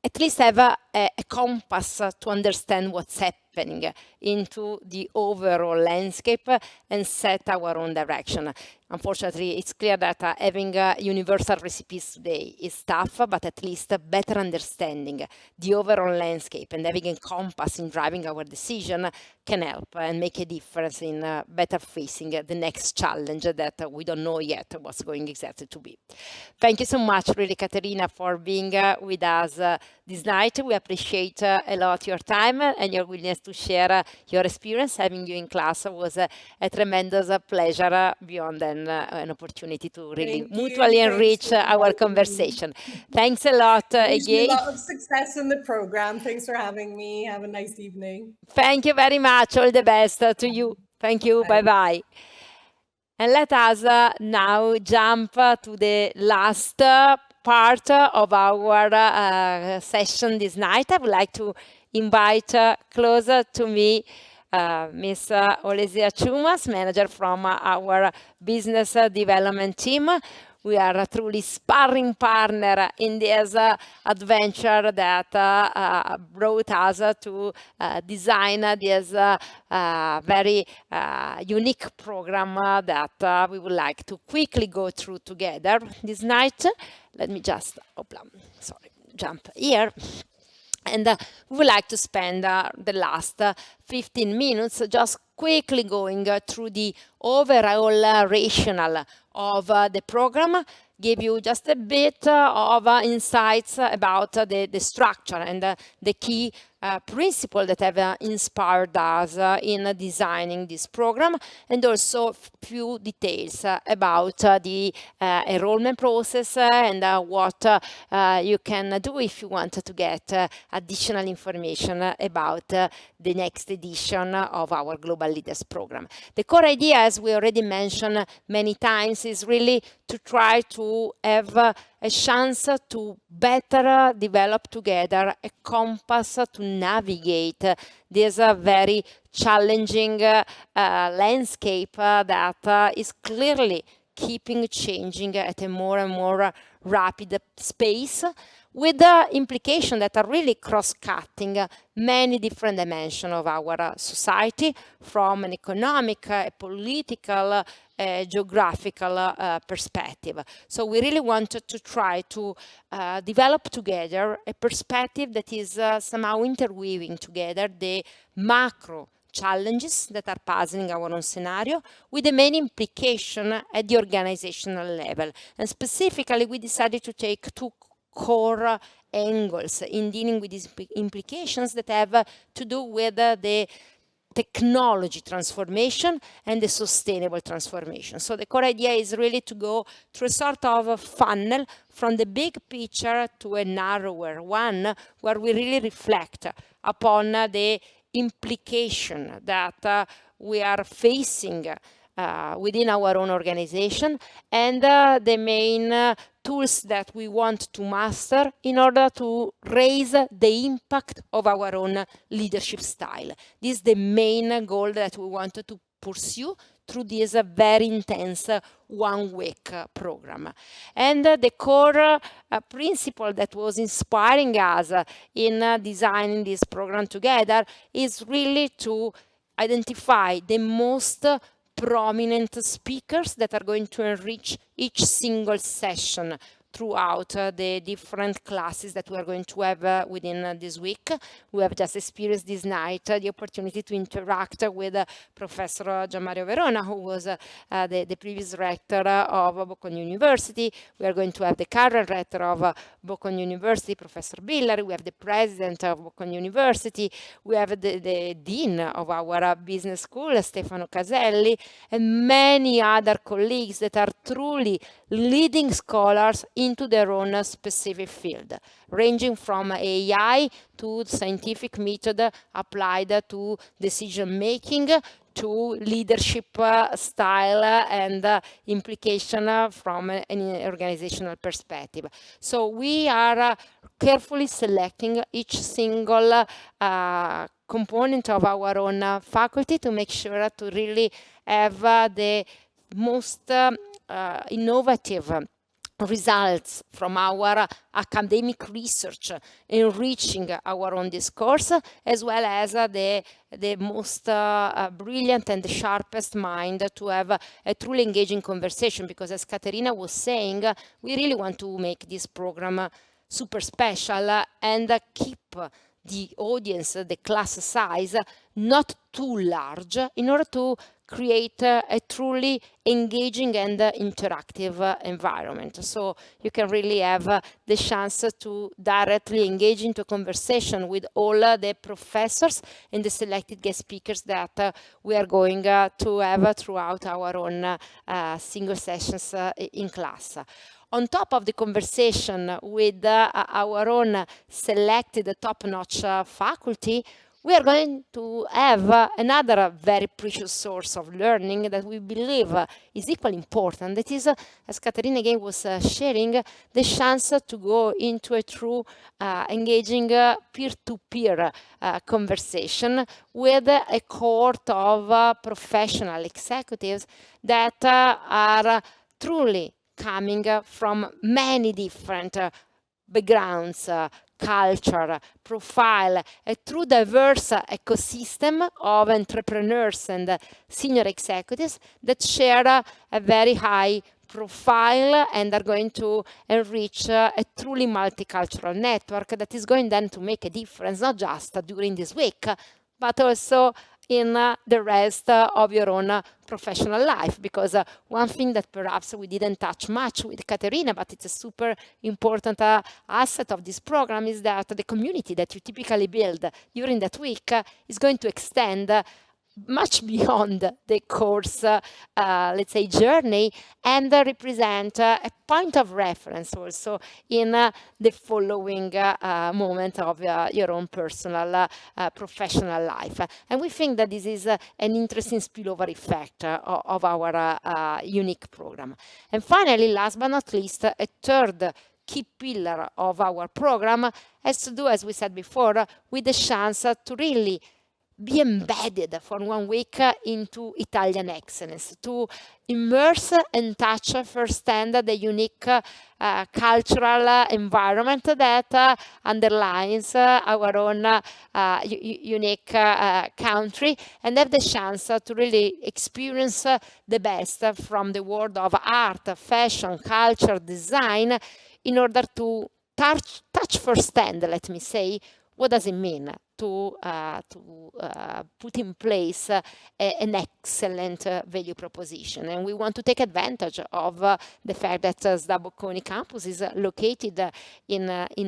at least have a compass to understand what's happening into the overall landscape and set our own direction. Unfortunately, it's clear that having universal recipes today is tough, but at least better understanding the overall landscape and having a compass in driving our decision can help and make a difference in better facing the next challenge that we don't know yet what's going exactly to be. Thank you so much, really, Caterina, for being with us this night. We appreciate a lot your time and your willingness to share your experience. Having you in class was a tremendous pleasure beyond an opportunity to really mutually enrich our conversation. Thanks a lot again. A lot of success in the program. Thanks for having me. Have a nice evening. Thank you very much. All the best to you. Thank you. Bye-bye. And let us now jump to the last part of our session this night. I would like to invite closer to me Ms. Olesia Chumas, manager from our business development team. We are a truly sparring partner in this adventure that brought us to design this very unique program that we would like to quickly go through together this night. Let me just jump here. And we would like to spend the last 15 minutes just quickly going through the overall rationale of the program, give you just a bit of insights about the structure and the key principles that have inspired us in designing this program, and also a few details about the enrollment process and what you can do if you want to get additional information about the next edition of our Global Leaders Program. The core idea, as we already mentioned many times, is really to try to have a chance to better develop together a compass to navigate this very challenging landscape that is clearly keeping changing at a more and more rapid pace, with implications that are really cross-cutting many different dimensions of our society, from an economic, political, geographical perspective. So we really wanted to try to develop together a perspective that is somehow interweaving together the macro challenges that are puzzling our own scenario with the main implication at the organizational level. And specifically, we decided to take two core angles in dealing with these implications that have to do with the technology transformation and the sustainable transformation. So the core idea is really to go through a sort of a funnel from the big picture to a narrower one, where we really reflect upon the implication that we are facing within our own organization, and the main tools that we want to master in order to raise the impact of our own leadership style. This is the main goal that we wanted to pursue through this very intense one-week program. And the core principle that was inspiring us in designing this program together is really to identify the most prominent speakers that are going to enrich each single session throughout the different classes that we are going to have within this week. We have just experienced this night the opportunity to interact with Professor Gianmario Verona, who was the previous rector of Bocconi University. We are going to have the current rector of Bocconi University, Professor Billari. We have the president of Bocconi University. We have the dean of our business school, Stefano Caselli, and many other colleagues that are truly leading scholars into their own specific field, ranging from AI to scientific method applied to decision making, to leadership style and implication from an organizational perspective. So we are carefully selecting each single component of our own faculty to make sure to really have the most innovative results from our academic research, enriching our own discourse, as well as the most brilliant and the sharpest mind to have a truly engaging conversation. Because as Caterina was saying, we really want to make this program super special and keep the audience, the class size, not too large, in order to create a truly engaging and interactive environment. So you can really have the chance to directly engage into a conversation with all the professors and the selected guest speakers that we are going to have throughout our own single sessions in class. On top of the conversation with our own selected top-notch faculty, we are going to have another very precious source of learning that we believe is equally important. That is, as Caterina again was sharing, the chance to go into a true engaging peer-to-peer conversation with a cohort of professional executives that are truly coming from many different backgrounds, culture, profile, a true diverse ecosystem of entrepreneurs and senior executives that share a very high profile and are going to enrich a truly multicultural network that is going then to make a difference, not just during this week, but also in the rest of your own professional life. Because one thing that perhaps we didn't touch much with Caterina, but it's a super important asset of this program, is that the community that you typically build during that week is going to extend much beyond the course, let's say, journey, and represent a point of reference also in the following moment of your own personal, professional life. And we think that this is an interesting spillover effect of our unique program. And finally, last but not least, a third key pillar of our program has to do, as we said before, with the chance to really be embedded for 1 week into Italian excellence, to immerse and touch firsthand the unique cultural environment that underlines our own unique country, and have the chance to really experience the best from the world of art, fashion, culture, design, in order to touch firsthand, let me say, what does it mean to put in place an excellent value proposition. And we want to take advantage of the fact that SDA Bocconi campus is located in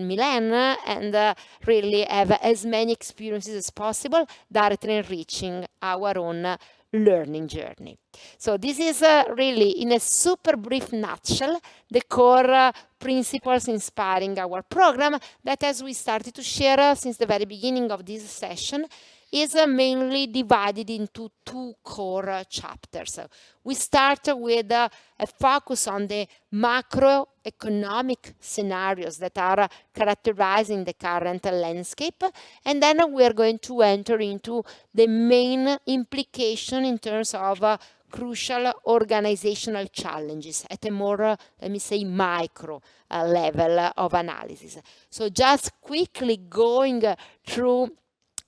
Milan, and really have as many experiences as possible, directly enriching our own learning journey. So this is really, in a super brief nutshell, the core principles inspiring our program that, as we started to share since the very beginning of this session, is mainly divided into 2 core chapters. We start with a focus on the macroeconomic scenarios that are characterizing the current landscape, and then we are going to enter into the main implication in terms of crucial organizational challenges at a more, let me say, micro level of analysis. So just quickly going through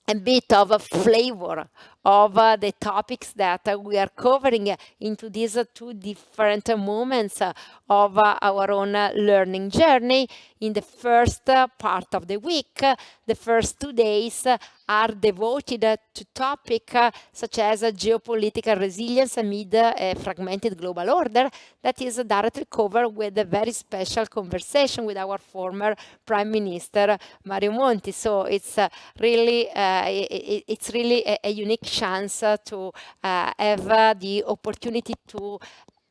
a bit of a flavor of the topics that we are covering into these 2 different moments of our own learning journey. In the first part of the week, the first 2 days are devoted to topics such as geopolitical resilience amid a fragmented global order, that is directly covered with a very special conversation with our former Prime Minister Mario Monti. So it's really a unique chance to have the opportunity to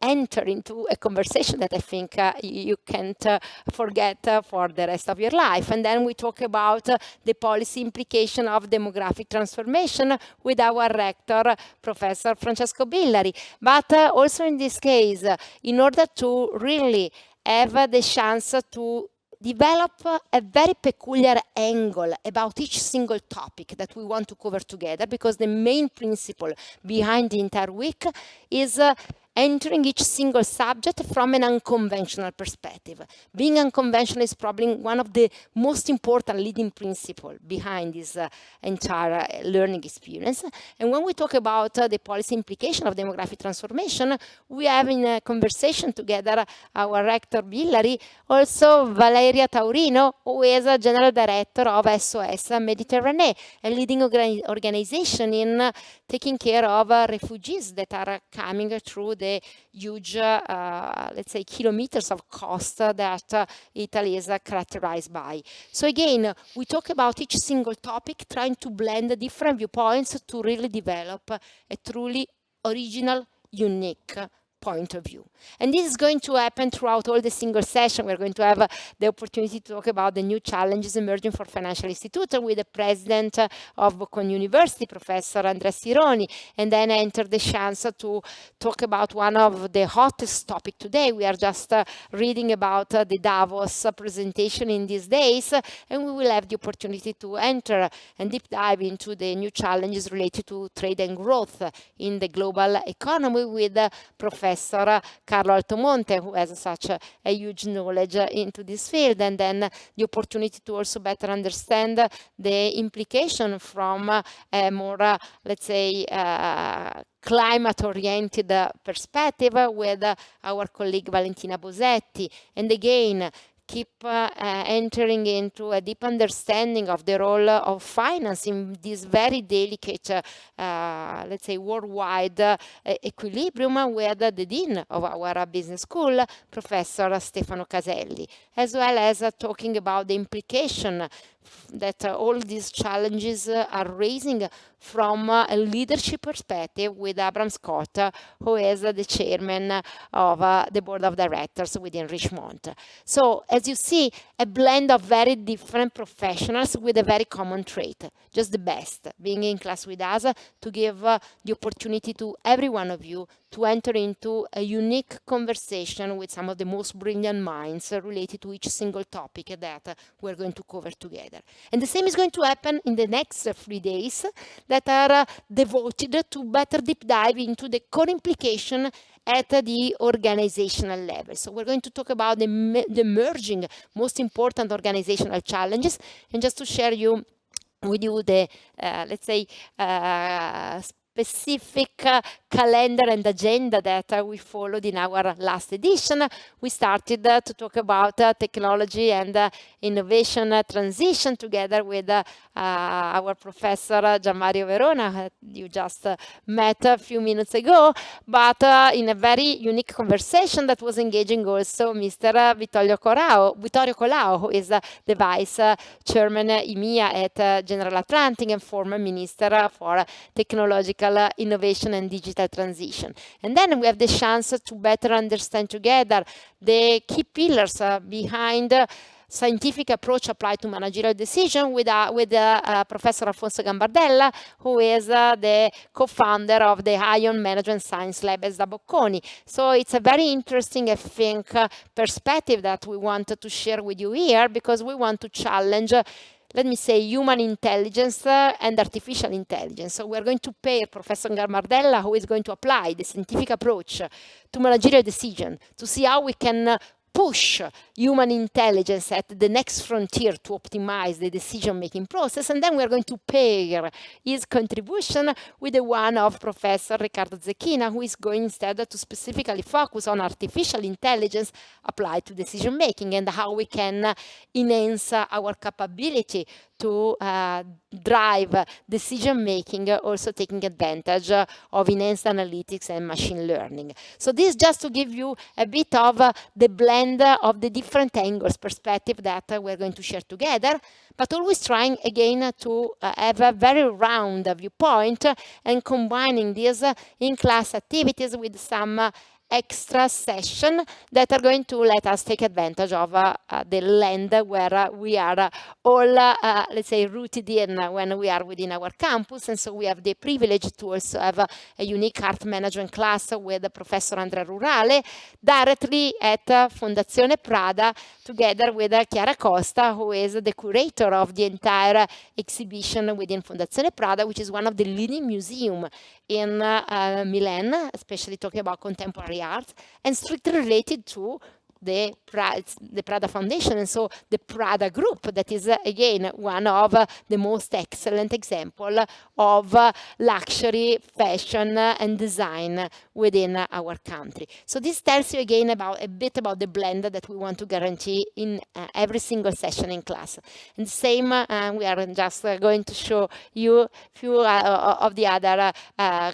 enter into a conversation that I think you can't forget for the rest of your life. And then we talk about the policy implication of demographic transformation with our rector, Professor Francesco Billari. But also in this case, in order to really have the chance to develop a very peculiar angle about each single topic that we want to cover together, because the main principle behind the entire week is entering each single subject from an unconventional perspective. Being unconventional is probably one of the most important leading principles behind this entire learning experience. And when we talk about the policy implication of demographic transformation, we have in a conversation together our rector Billari, also Valeria Taurino, who is a general director of SOS Mediterranee, a leading organization in taking care of refugees that are coming through the huge, let's say, kilometers of coast that Italy is characterized by. So again, we talk about each single topic, trying to blend different viewpoints to really develop a truly original, unique point of view. And this is going to happen throughout all the single session. We're going to have the opportunity to talk about the new challenges emerging for financial institutions with the president of Bocconi University, Professor Andrea Sironi, and then enter the chance to talk about one of the hottest topics today. We are just reading about the Davos presentation in these days, and we will have the opportunity to enter and deep dive into the new challenges related to trade and growth in the global economy with Professor Professor Carlo Altomonte, who has such a huge knowledge into this field, and then the opportunity to also better understand the implication from a more, let's say, climate-oriented perspective with our colleague Valentina Bosetti, and again keep entering into a deep understanding of the role of finance in this very delicate, let's say, worldwide equilibrium with the dean of our business school, Professor Stefano Caselli, as well as talking about the implication that all these challenges are raising from a leadership perspective with Abram Scott, who is the chairman of the board of directors within Richmond. So as you see, a blend of very different professionals with a very common trait, just the best, being in class with us to give the opportunity to every one of you to enter into a unique conversation with some of the most brilliant minds related to each single topic that we're going to cover together. And the same is going to happen in the next 3 days that are devoted to better deep dive into the core implication at the organizational level. So we're going to talk about the emerging most important organizational challenges, and just to share with you the, let's say, specific calendar and agenda that we followed in our last edition. We started to talk about technology and innovation transition together with our professor Gianmario Verona, you just met a few minutes ago, but in a very unique conversation that was engaging also Mr. Vittorio Colao, who is the vice chairman EMEA at General Atlantic and former minister for technological innovation and digital transition. And then we have the chance to better understand together the key pillars behind scientific approach applied to managerial decision with Professor Alfonso Gambardella, who is the co-founder of the Ion Management Science Lab at SDA Bocconi. So it's a very interesting, I think, perspective that we wanted to share with you here, because we want to challenge, let me say, human intelligence and artificial intelligence. So we're going to pair Professor Gambardella, who is going to apply the scientific approach to managerial decision to see how we can push human intelligence at the next frontier to optimize the decision-making process. And then we're going to pair his contribution with the one of Professor Riccardo Zecchina, who is going instead to specifically focus on artificial intelligence applied to decision-making and how we can enhance our capability to drive decision-making, also taking advantage of enhanced analytics and machine learning. So this just to give you a bit of the blend of the different angles, perspective that we're going to share together, but always trying again to have a very round viewpoint and combining these in-class activities with some extra session that are going to let us take advantage of the land where we are all, let's say, rooted in when we are within our campus. And so we have the privilege to also have a unique art management class with Professor Andrea Rurale directly at Fondazione Prada, together with Chiara Costa, who is the curator of the entire exhibition within Fondazione Prada, which is one of the leading museums in Milan, especially talking about contemporary art, and strictly related to the Prada Foundation, and so the Prada Group, that is again one of the most excellent example of luxury, fashion and design within our country. So this tells you again about a bit about the blend that we want to guarantee in every single session in class. And the same, we are just going to show you a few of the other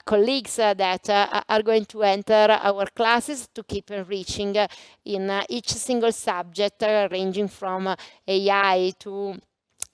colleagues that are going to enter our classes to keep enriching in each single subject, ranging from AI to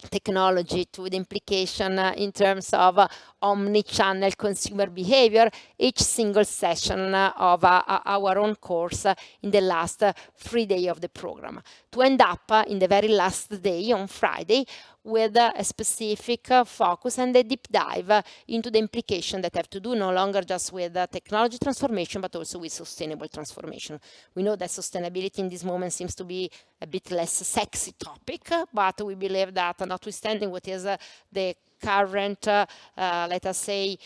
technology to the implication in terms of omni-channel consumer behavior, each single session of our own course in the last 3 days of the program. To end up in the very last day, on Friday, with a specific focus and a deep dive into the implication that have to do no longer just with technology transformation, but also with sustainable transformation. We know that sustainability in this moment seems to be a bit less sexy topic, but we believe that notwithstanding what is the current, let us say,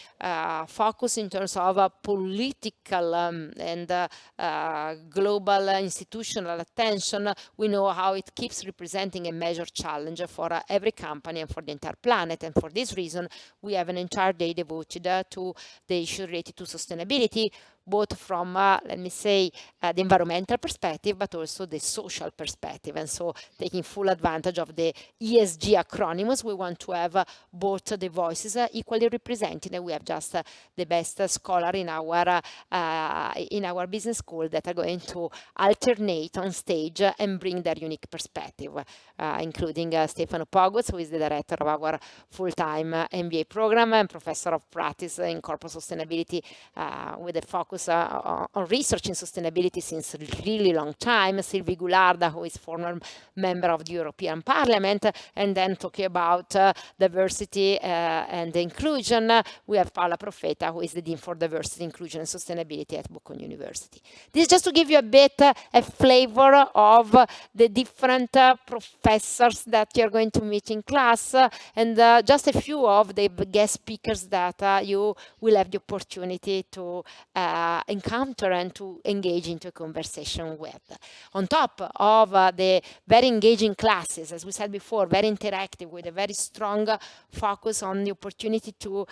focus in terms of political and global institutional attention, we know how it keeps representing a major challenge for every company and for the entire planet. And for this reason, we have an entire day devoted to the issue related to sustainability, both from, let me say, the environmental perspective, but also the social perspective. And so taking full advantage of the ESG acronyms, we want to have both the voices equally represented. And we have just the best scholar in our business school that are going to alternate on stage and bring their unique perspective, including Stefano Pogoz, who is the director of our full-time MBA program and professor of practice in corporate sustainability with a focus on research in sustainability since a really long time. Sylvie Goularda, who is former member of the European Parliament, and then talking about diversity and inclusion, we have Paola Profeta, who is the Dean for Diversity, Inclusion and Sustainability at Bocconi University. This is just to give you a bit a flavor of the different professors that you're going to meet in class, and just a few of the guest speakers that you will have the opportunity to encounter and to engage into a conversation with. On top of the very engaging classes, as we said before, very interactive with a very strong focus on the opportunity to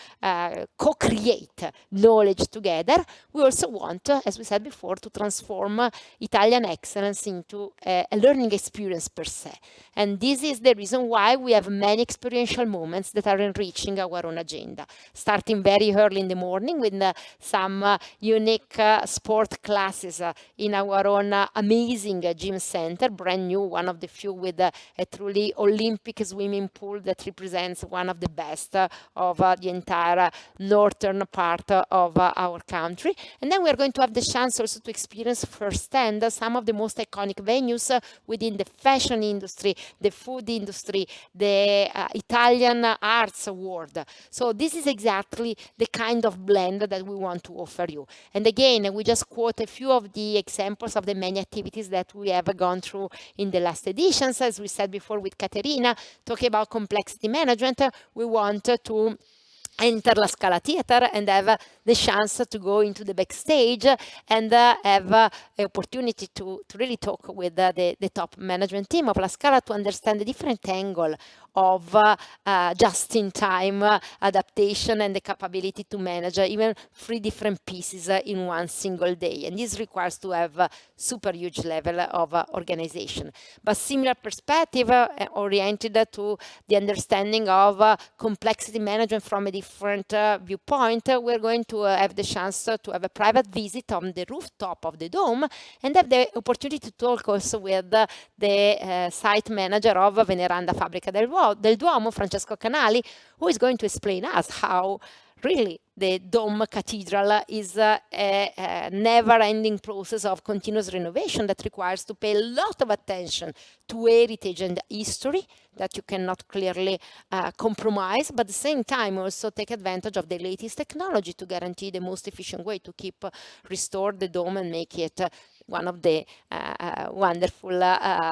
co-create knowledge together, we also want, as we said before, to transform Italian excellence into a learning experience per se. And this is the reason why we have many experiential moments that are enriching our own agenda, starting very early in the morning with some unique sport classes in our own amazing gym center, brand new, one of the few with a truly Olympic swimming pool that represents one of the best of the entire northern part of our country. And then we are going to have the chance also to experience firsthand some of the most iconic venues within the fashion industry, the food industry, the Italian arts world. So this is exactly the kind of blend that we want to offer you. And again, we just quote a few of the examples of the many activities that we have gone through in the last editions. As we said before with Caterina, talking about complexity management, we want to enter La Scala Theatre and have the chance to go into the backstage and have the opportunity to really talk with the top management team of La Scala to understand the different angle of just-in-time adaptation and the capability to manage even 3 different pieces in one single day. And this requires to have a super huge level of organization. But similar perspective oriented to the understanding of complexity management from a different viewpoint, we're going to have the chance to have a private visit on the rooftop of the dome and have the opportunity to talk also with the site manager of Veneranda Fabbrica del Duomo, Francesco Canali, who is going to explain us how really the Dome Cathedral is a never-ending process of continuous renovation that requires to pay a lot of attention to heritage and history that you cannot clearly compromise, but at the same time also take advantage of the latest technology to guarantee the most efficient way to keep restore the dome and make it one of the wonderful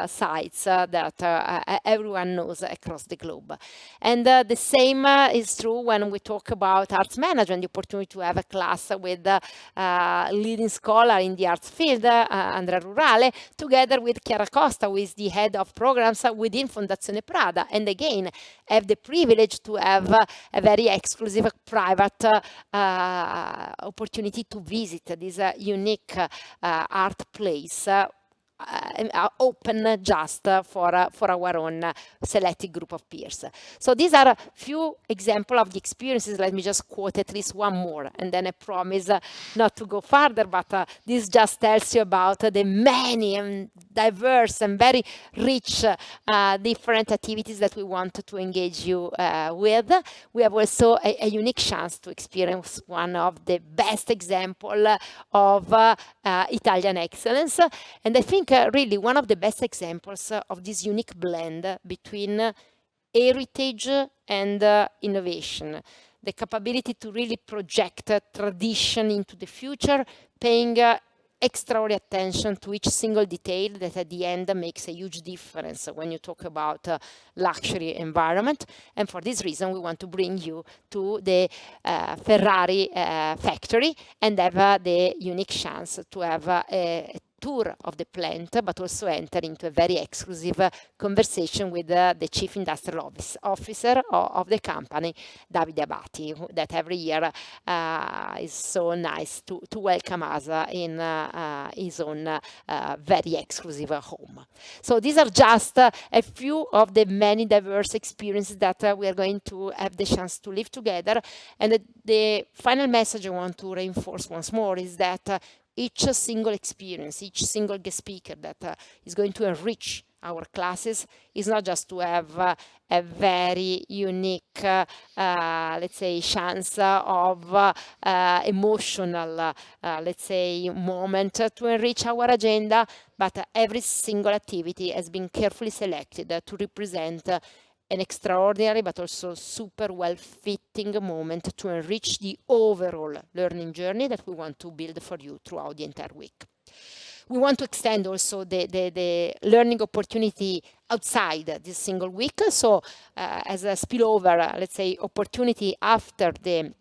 sites that everyone knows across the globe. And the same is true when we talk about arts management, the opportunity to have a class with a leading scholar in the arts field, Andrea Rurale, together with Chiara Costa, who is the head of programs within Fondazione Prada, and again have the privilege to have a very exclusive private opportunity to visit this unique art place open just for our own selected group of peers. So these are a few examples of the experiences. Let me just quote at least one more, and then I promise not to go further, but this just tells you about the many and diverse and very rich different activities that we want to engage you with. We have also a unique chance to experience one of the best examples of Italian excellence, and I think really one of the best examples of this unique blend between heritage and innovation, the capability to really project tradition into the future, paying extraordinary attention to each single detail that at the end makes a huge difference when you talk about luxury environment. And for this reason, we want to bring you to the Ferrari factory and have the unique chance to have a tour of the plant, but also enter into a very exclusive conversation with the Chief Industrial Officer of the company, Davide Abati, that every year is so nice to welcome us in his own very exclusive home. So these are just a few of the many diverse experiences that we are going to have the chance to live together. And the final message I want to reinforce once more is that each single experience, each single guest speaker that is going to enrich our classes is not just to have a very unique, let's say, chance of emotional, let's say, moment to enrich our agenda, but every single activity has been carefully selected to represent an extraordinary but also super well-fitting moment to enrich the overall learning journey that we want to build for you throughout the entire week. We want to extend also the learning opportunity outside this single week. So as a spillover, let's say, opportunity after the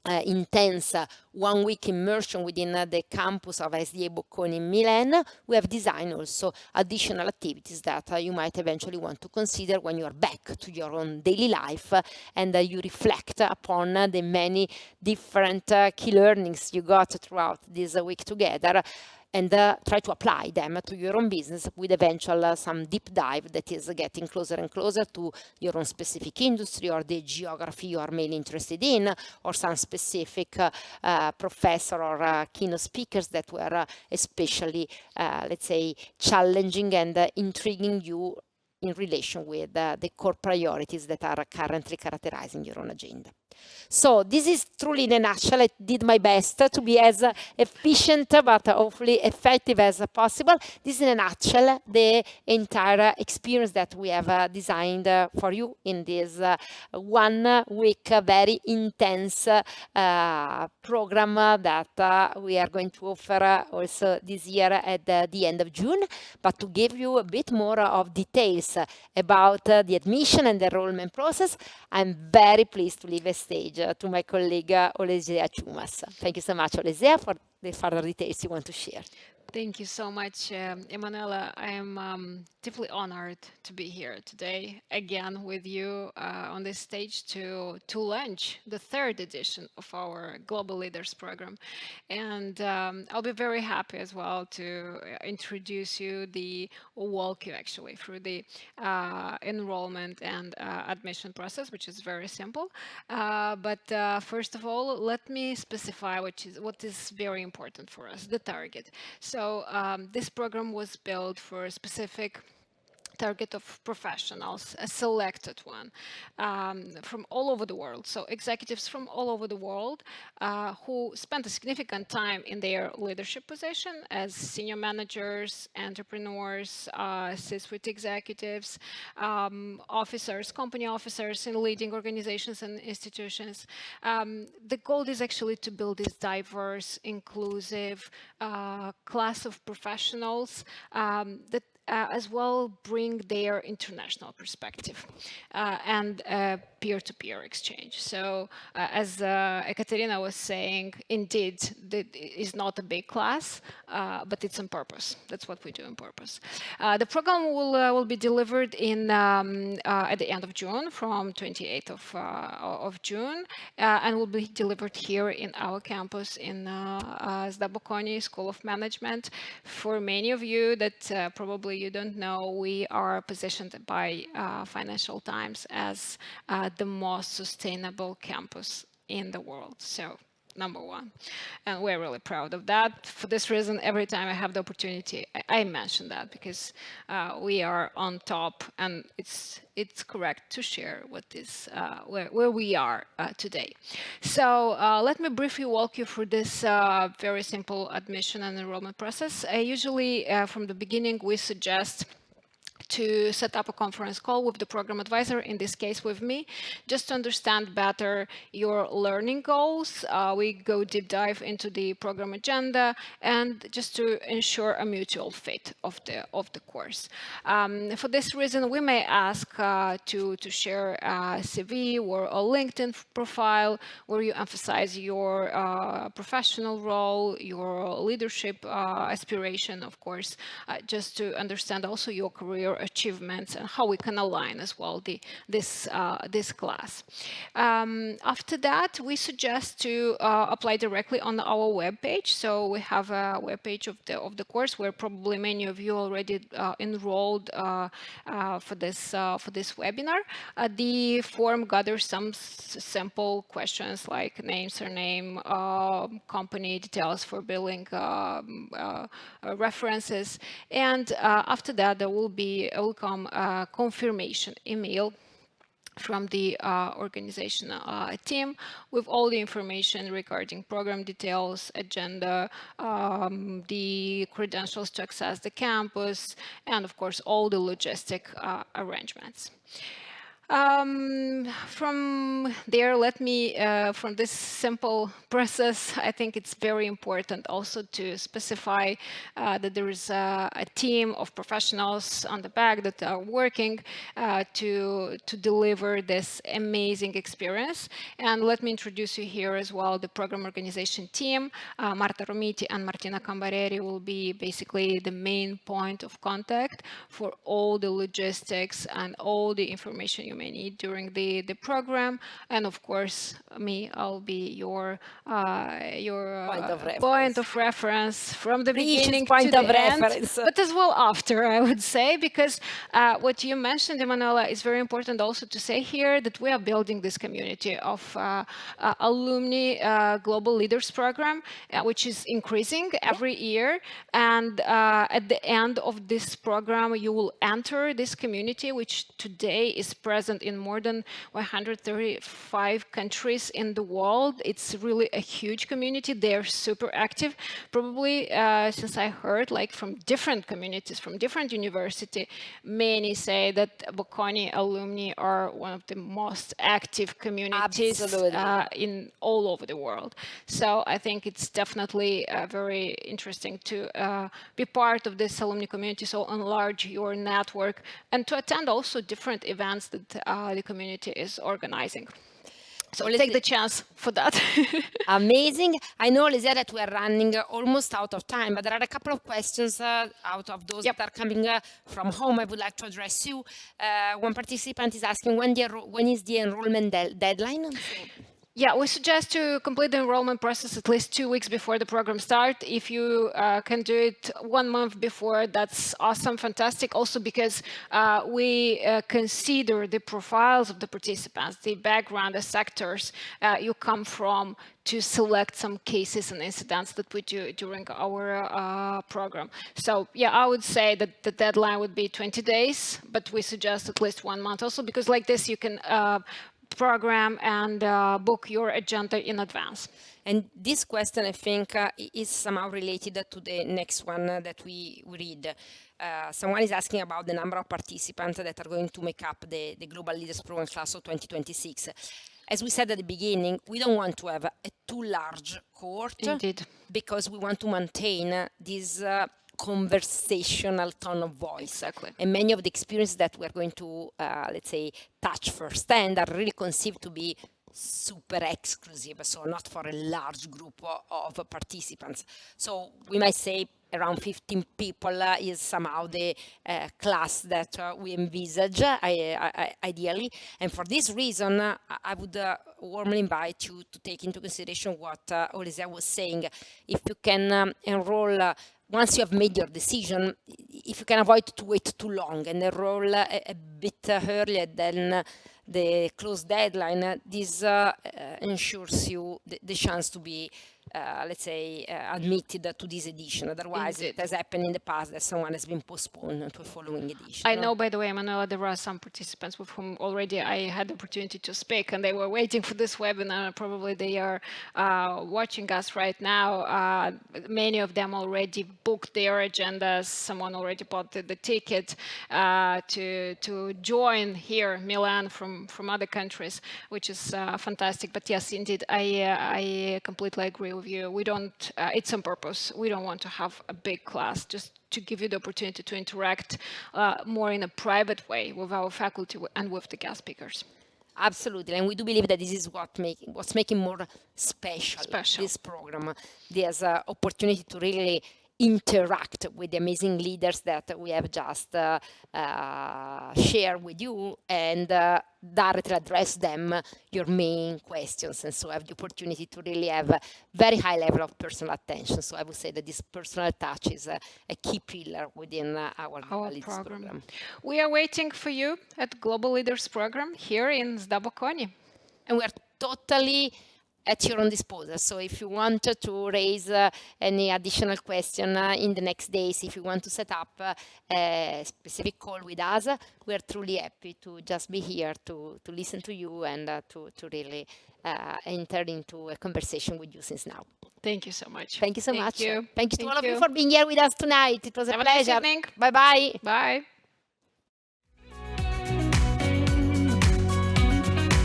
intense 1 week immersion within the campus of SDA Bocconi in Milan, we have designed also additional activities that you might eventually want to consider when you are back to your own daily life and you reflect upon the many different key learnings you got throughout this week together, and try to apply them to your own business with eventual some deep dive that is getting closer and closer to your own specific industry or the geography you are mainly interested in, or some specific professor or keynote speakers that were especially, let's say, challenging and intriguing you in relation with the core priorities that are currently characterizing your own agenda. So this is truly in a nutshell. I did my best to be as efficient but hopefully effective as possible. This is in a nutshell the entire experience that we have designed for you in this 1 week very intense program that we are going to offer also this year at the end of June. But to give you a bit more of details about the admission and the enrollment process, I'm very pleased to leave a stage to my colleague Olesea Chumas. Thank you so much, Olesea, for the further details you want to share. Thank you so much, Emanuela. I am deeply honored to be here today again with you on this stage to launch the 3rd edition of our Global Leaders Program. And I'll be very happy as well to introduce you, walk you actually through the enrollment and admission process, which is very simple. But first of all, let me specify what is very important for us, the target. So this program was built for a specific target of professionals, a selected one from all over the world. So executives from all over the world who spent a significant time in their leadership position as senior managers, entrepreneurs, C-suite executives, officers, company officers in leading organizations and institutions. The goal is actually to build this diverse, inclusive class of professionals that as well bring their international perspective and peer-to-peer exchange. So as Ekaterina was saying, indeed, it is not a big class, but it's on purpose. That's what we do on purpose. The program will be delivered at the end of June, from 28th of June, and will be delivered here in our campus in SDA Bocconi School of Management. For many of you that probably you don't know, we are positioned by Financial Times as the most sustainable campus in the world. So #1, and we're really proud of that. For this reason, every time I have the opportunity, I mention that, because we are on top, and it's correct to share what is where we are today. So let me briefly walk you through this very simple admission and enrollment process. Usually from the beginning we suggest to set up a conference call with the program advisor, in this case with me, just to understand better your learning goals. We go deep dive into the program agenda and just to ensure a mutual fit of the course. For this reason, we may ask to share a CV or a LinkedIn profile where you emphasize your professional role, your leadership aspiration, of course, just to understand also your career achievements and how we can align as well this class. After that, we suggest to apply directly on our webpage. So we have a webpage of the course where probably many of you already enrolled for this webinar. The form gathers some simple questions like name, surname, company details for billing references, and after that there will come a confirmation email from the organization team with all the information regarding program details, agenda, the credentials to access the campus, and of course all the logistic arrangements. From there, let me, from this simple process, I think it's very important also to specify that there is a team of professionals on the back that are working to deliver this amazing experience. And let me introduce you here as well the program organization team. Marta Romiti and Martina Cambareri will be basically the main point of contact for all the logistics and all the information you may need during the program, and of course me, I'll be your point of reference from the beginning to the end, but as well after, I would say, because what you mentioned, Emanuela, is very important also to say here that we are building this community of alumni global leaders program, which is increasing every year, and at the end of this program you will enter this community, which today is present in more than 135 countries in the world. It's really a huge community. They're super active. Probably since I heard like from different communities, from different universities, many say that Bocconi alumni are one of the most active communities in all over the world. So I think it's definitely very interesting to be part of this alumni community, so enlarge your network and to attend also different events that the community is organizing. So take the chance for that. Amazing. I know, Lesia, that we are running almost out of time, but there are a couple of questions out of those that are coming from home. I would like to address you. One participant is asking when is the enrollment deadline? Yeah, we suggest to complete the enrollment process at least 2 weeks before the program starts. If you can do it 1 month before, that's awesome, fantastic. Also because we consider the profiles of the participants, the background, the sectors you come from, to select some cases and incidents that we do during our program. So yeah, I would say that the deadline would be 20 days, but we suggest at least 1 month also because like this you can program and book your agenda in advance. And this question, I think, is somehow related to the next one that we read. Someone is asking about the number of participants that are going to make up the Global Leaders Program class of 2026. As we said at the beginning, we don't want to have a too large cohort. Indeed. Because we want to maintain this conversational tone of voice. Exactly. And many of the experiences that we're going to, let's say, touch firsthand are really conceived to be super exclusive, so not for a large group of participants. So we might say around 15 people is somehow the class that we envisage ideally. And for this reason, I would warmly invite you to take into consideration what Olesia was saying. If you can enroll once you have made your decision, if you can avoid to wait too long and enroll a bit earlier than the close deadline, this ensures you the chance to be let's say, admitted to this edition. Otherwise, Indeed. it has happened in the past that someone has been postponed to a following edition. I know, by the way, Emanuela, there are some participants with whom already I had the opportunity to speak, and they were waiting for this webinar. Probably they are watching us right now. Many of them already booked their agendas. Someone already bought the ticket to join here, Milan, from other countries, which is fantastic. But yes, indeed, I completely agree with you. We don't, it's on purpose. We don't want to have a big class, just to give you the opportunity to interact more in a private way with our faculty and with the guest speakers. Absolutely, and we do believe that this is what's making more special this program. There's an opportunity to really interact with the amazing leaders that we have just shared with you, and directly address them your main questions, and so have the opportunity to really have a very high level of personal attention. So I would say that this personal touch is a key pillar within our Leaders program. We are waiting for you at Global Leaders Program here in SDA Bocconi. And we are totally at your own disposal. So if you want to raise any additional question in the next days, if you want to set up a specific call with us, we are truly happy to just be here to listen to you and to really enter into a conversation with you since now. Thank you so much. Thank you so much. You. Thank you to all of you for being here with us tonight. It was a pleasure. Nice evening. Bye-bye. Bye.